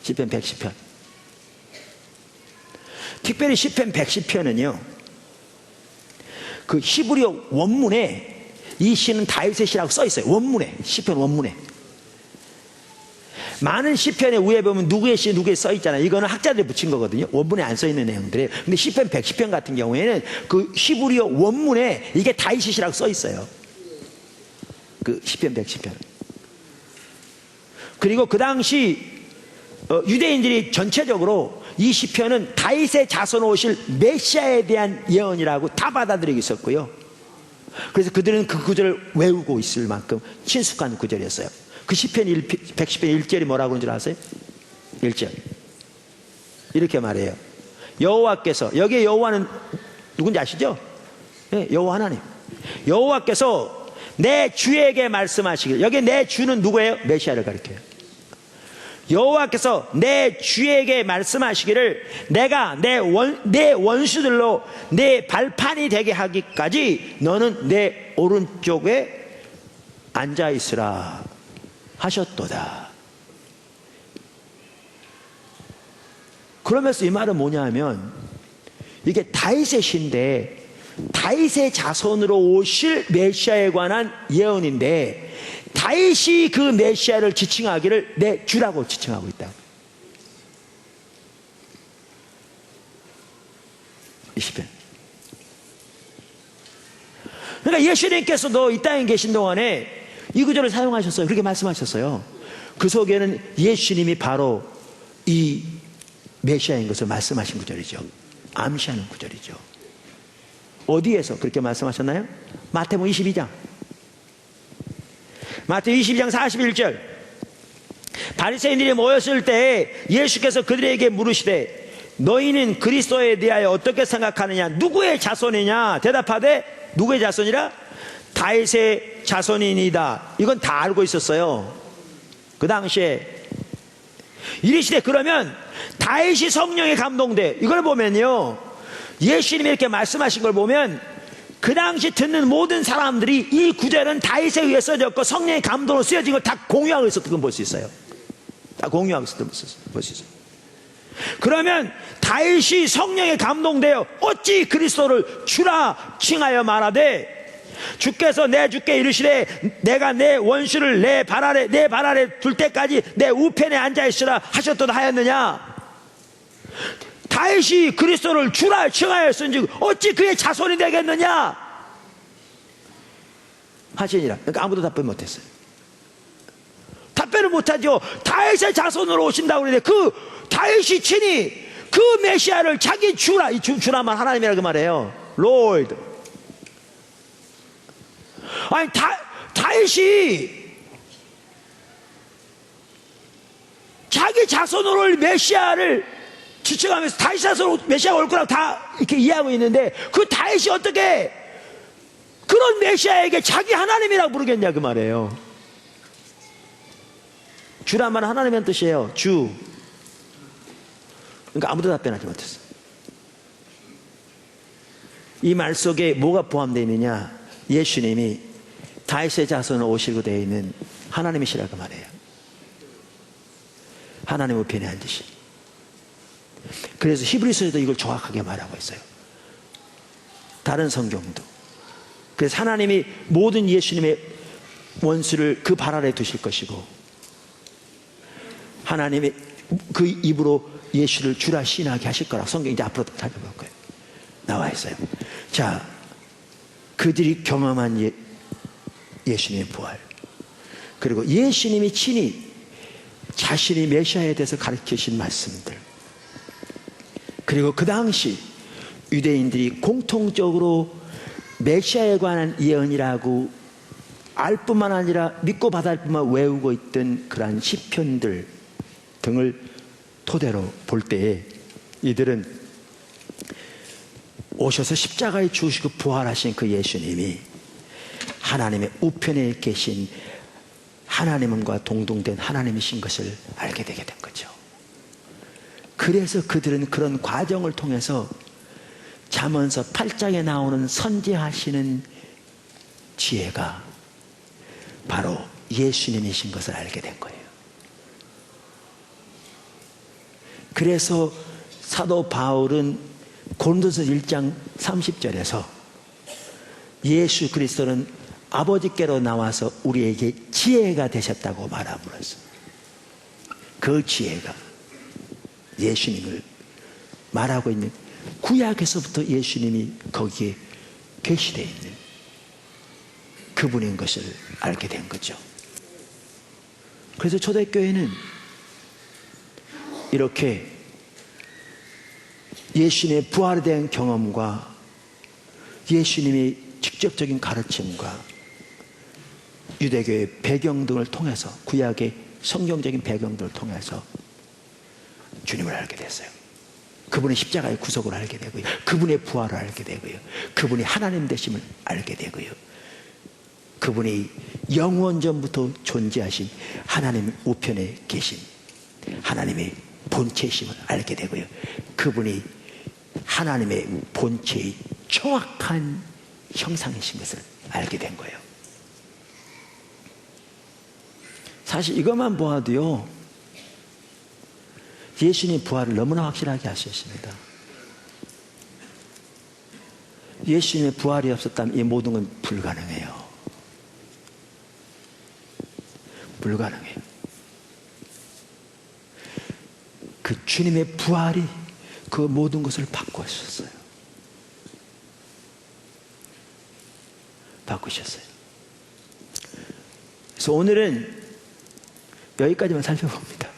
A: 시편 110편. 특별히 시편 110편은요, 그 히브리어 원문에 이 시는 다윗의 시라고 써 있어요. 원문에, 시편 원문에. 많은 시편의 위에 보면 누구의 시, 누구의 써 있잖아요. 이거는 학자들이 붙인 거거든요. 원문에 안 써 있는 내용들이에요. 근데 시편 110편 같은 경우에는 그 히브리어 원문에 이게 다윗의 시라고 써 있어요. 그 시편 110편. 그리고 그 당시 유대인들이 전체적으로 이 시편은 다윗의 자손으로 오실 메시아에 대한 예언이라고 다 받아들이고 있었고요. 그래서 그들은 그 구절을 외우고 있을 만큼 친숙한 구절이었어요. 그 시편 110편 1절이 뭐라고 하는 줄 아세요? 1절 이렇게 말해요. 여호와께서, 여기에 여호와는 누군지 아시죠? 네, 여호와 하나님. 여호와께서 내 주에게 말씀하시길. 여기 내 주는 누구예요? 메시아를 가리켜요. 여호와께서 내 주에게 말씀하시기를 내가 내 원수들로 내 발판이 되게 하기까지 너는 내 오른쪽에 앉아있으라 하셨도다. 그러면서 이 말은 뭐냐 하면, 이게 다윗의 시인데 다윗의 자손으로 오실 메시아에 관한 예언인데, 다윗이 그 메시아를 지칭하기를 내 주라고 지칭하고 있다. 이 시편. 그러니까 예수님께서도 이 땅에 계신 동안에 이 구절을 사용하셨어요. 그렇게 말씀하셨어요. 그 속에는 예수님이 바로 이 메시아인 것을 말씀하신 구절이죠. 암시하는 구절이죠. 어디에서 그렇게 말씀하셨나요? 마태복음 22장. 마태복음 22장 41절. 바리새인들이 모였을 때 예수께서 그들에게 물으시되 너희는 그리스도에 대하여 어떻게 생각하느냐? 누구의 자손이냐? 대답하되 누구의 자손이라? 다윗의 자손이니이다. 이건 다 알고 있었어요. 그 당시에. 이르시되 그러면 다윗이 성령에 감동돼. 이걸 보면요, 예수님이 이렇게 말씀하신 걸 보면 그 당시 듣는 모든 사람들이 이 구절은 다윗에 의해 써졌고 성령의 감동으로 쓰여진 걸 다 공유하고 있었던 걸 볼 수 있어요. 다 공유하고 있었던 걸 볼 수 있어요. 그러면 다윗이 성령에 감동되어 어찌 그리스도를 주라 칭하여 말하되 주께서 내 주께 이르시되 내가 내 원수를 내 발 아래 둘 때까지 내 우편에 앉아 있으라 하셨도다 하였느냐? 다윗이 그리스도를 주라 칭하였은즉 어찌 그의 자손이 되겠느냐 하시니라. 그러니까 아무도 답변 못했어요. 답변을 못하죠. 다윗의 자손으로 오신다고 그러는데 그 다윗이 친히 그 메시아를 자기 주라, 이 주라만 하나님이라고 말해요. Lord. 아니 다윗이 자기 자손으로 올 메시아를 지칭하면서 다윗 자손으로 메시아가 올 거라고 다 이렇게 이해하고 있는데 그 다윗이 어떻게 그런 메시아에게 자기 하나님이라고 부르겠냐 그 말이에요. 주란 말은 하나님이라는 뜻이에요. 주. 그러니까 아무도 답변하지 못했어요. 이 말 속에 뭐가 포함되어 있느냐? 예수님이 다윗의 자손으로 오시고 되어 있는 하나님이시라고 말해요. 하나님 우편에 앉으신. 그래서 히브리서에도 이걸 정확하게 말하고 있어요. 다른 성경도. 그래서 하나님이 모든 예수님의 원수를 그 발 아래 두실 것이고 하나님이 그 입으로 예수를 주라 시인하게 하실 거라고 성경이 이제 앞으로 살펴볼 거예요. 나와 있어요. 자, 그들이 경험한 예수님의 부활, 그리고 예수님이 친히 자신이 메시아에 대해서 가르치신 말씀들, 그리고 그 당시 유대인들이 공통적으로 메시아에 관한 예언이라고 알 뿐만 아니라 믿고 받을 뿐만 외우고 있던 그러한 시편들 등을 토대로 볼 때에 이들은 오셔서 십자가에 죽으시고 부활하신 그 예수님이 하나님의 우편에 계신 하나님과 동등된 하나님이신 것을 알게 되게 된 거죠. 그래서 그들은 그런 과정을 통해서 잠언서 8장에 나오는 선지하시는 지혜가 바로 예수님이신 것을 알게 된 거예요. 그래서 사도 바울은 고린도서 1장 30절에서 예수 그리스도는 아버지께로 나와서 우리에게 지혜가 되셨다고 말함으로써 그 지혜가 예수님을 말하고 있는 구약에서부터 예수님이 거기에 계시되어 있는 그분인 것을 알게 된 거죠. 그래서 초대교회는 이렇게 예수님의 부활에 대한 경험과 예수님의 직접적인 가르침과 유대교의 배경 등을 통해서 구약의 성경적인 배경들을 통해서 주님을 알게 됐어요. 그분의 십자가의 구속을 알게 되고요, 그분의 부활을 알게 되고요, 그분이 하나님 되심을 알게 되고요, 그분이 영원 전부터 존재하신 하나님 우편에 계신 하나님의 본체이심을 알게 되고요, 그분이 하나님의 본체의 정확한 형상이신 것을 알게 된 거예요. 사실 이것만 보아도요, 예수님 부활을 너무나 확실하게 하셨습니다. 예수님의 부활이 없었다면 이 모든 건 불가능해요. 불가능해요. 그 주님의 부활이 그 모든 것을 바꾸셨어요. 바꾸셨어요. 그래서 오늘은 여기까지만 살펴봅니다.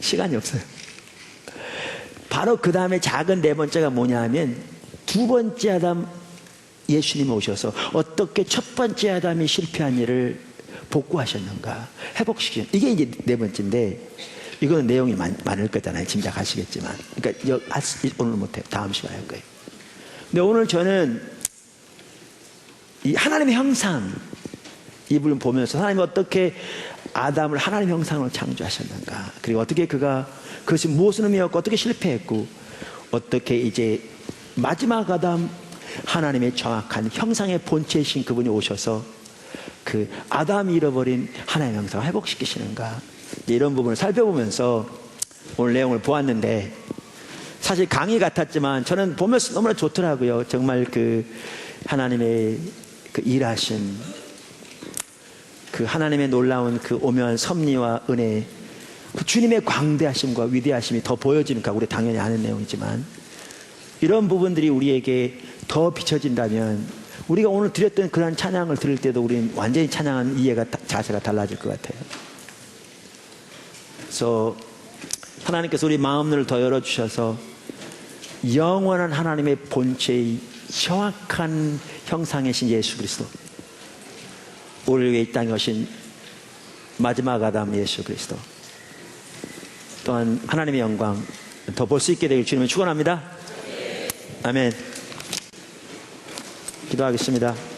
A: 시간이 없어요. 바로 그 다음에 작은 네 번째가 뭐냐 하면 두 번째 아담 예수님 오셔서 어떻게 첫 번째 아담이 실패한 일을 복구하셨는가, 회복시키셨는가. 이게 이제 네 번째인데 이거는 내용이 많을 거잖아요. 짐작하시겠지만. 그러니까 오늘 못해요. 다음 시간에 할 거예요. 근데 오늘 저는 이 하나님의 형상, 이 부분 보면서 하나님이 어떻게 아담을 하나님의 형상으로 창조하셨는가, 그리고 어떻게 그것이 무엇을 의미였고 어떻게 실패했고 어떻게 이제 마지막 아담, 하나님의 정확한 형상의 본체이신 그분이 오셔서 그 아담이 잃어버린 하나님의 형상을 회복시키시는가, 이런 부분을 살펴보면서 오늘 내용을 보았는데, 사실 강의 같았지만 저는 보면서 너무나 좋더라고요. 정말 그 하나님의 그 일하신 그 하나님의 놀라운 그 오묘한 섭리와 은혜, 그 주님의 광대하심과 위대하심이 더 보여지니까 우리 당연히 아는 내용이지만, 이런 부분들이 우리에게 더 비춰진다면 우리가 오늘 드렸던 그러한 찬양을 들을 때도 우리는 완전히 찬양하는 이해가, 자세가 달라질 것 같아요. 그래서 하나님께서 우리 마음을 더 열어주셔서 영원한 하나님의 본체의 정확한 형상이신 예수 그리스도, 우리를 위해 이 땅에 오신 마지막 아담 예수 그리스도, 또한 하나님의 영광 더 볼 수 있게 되길 주님을 축원합니다. 아멘. 기도하겠습니다.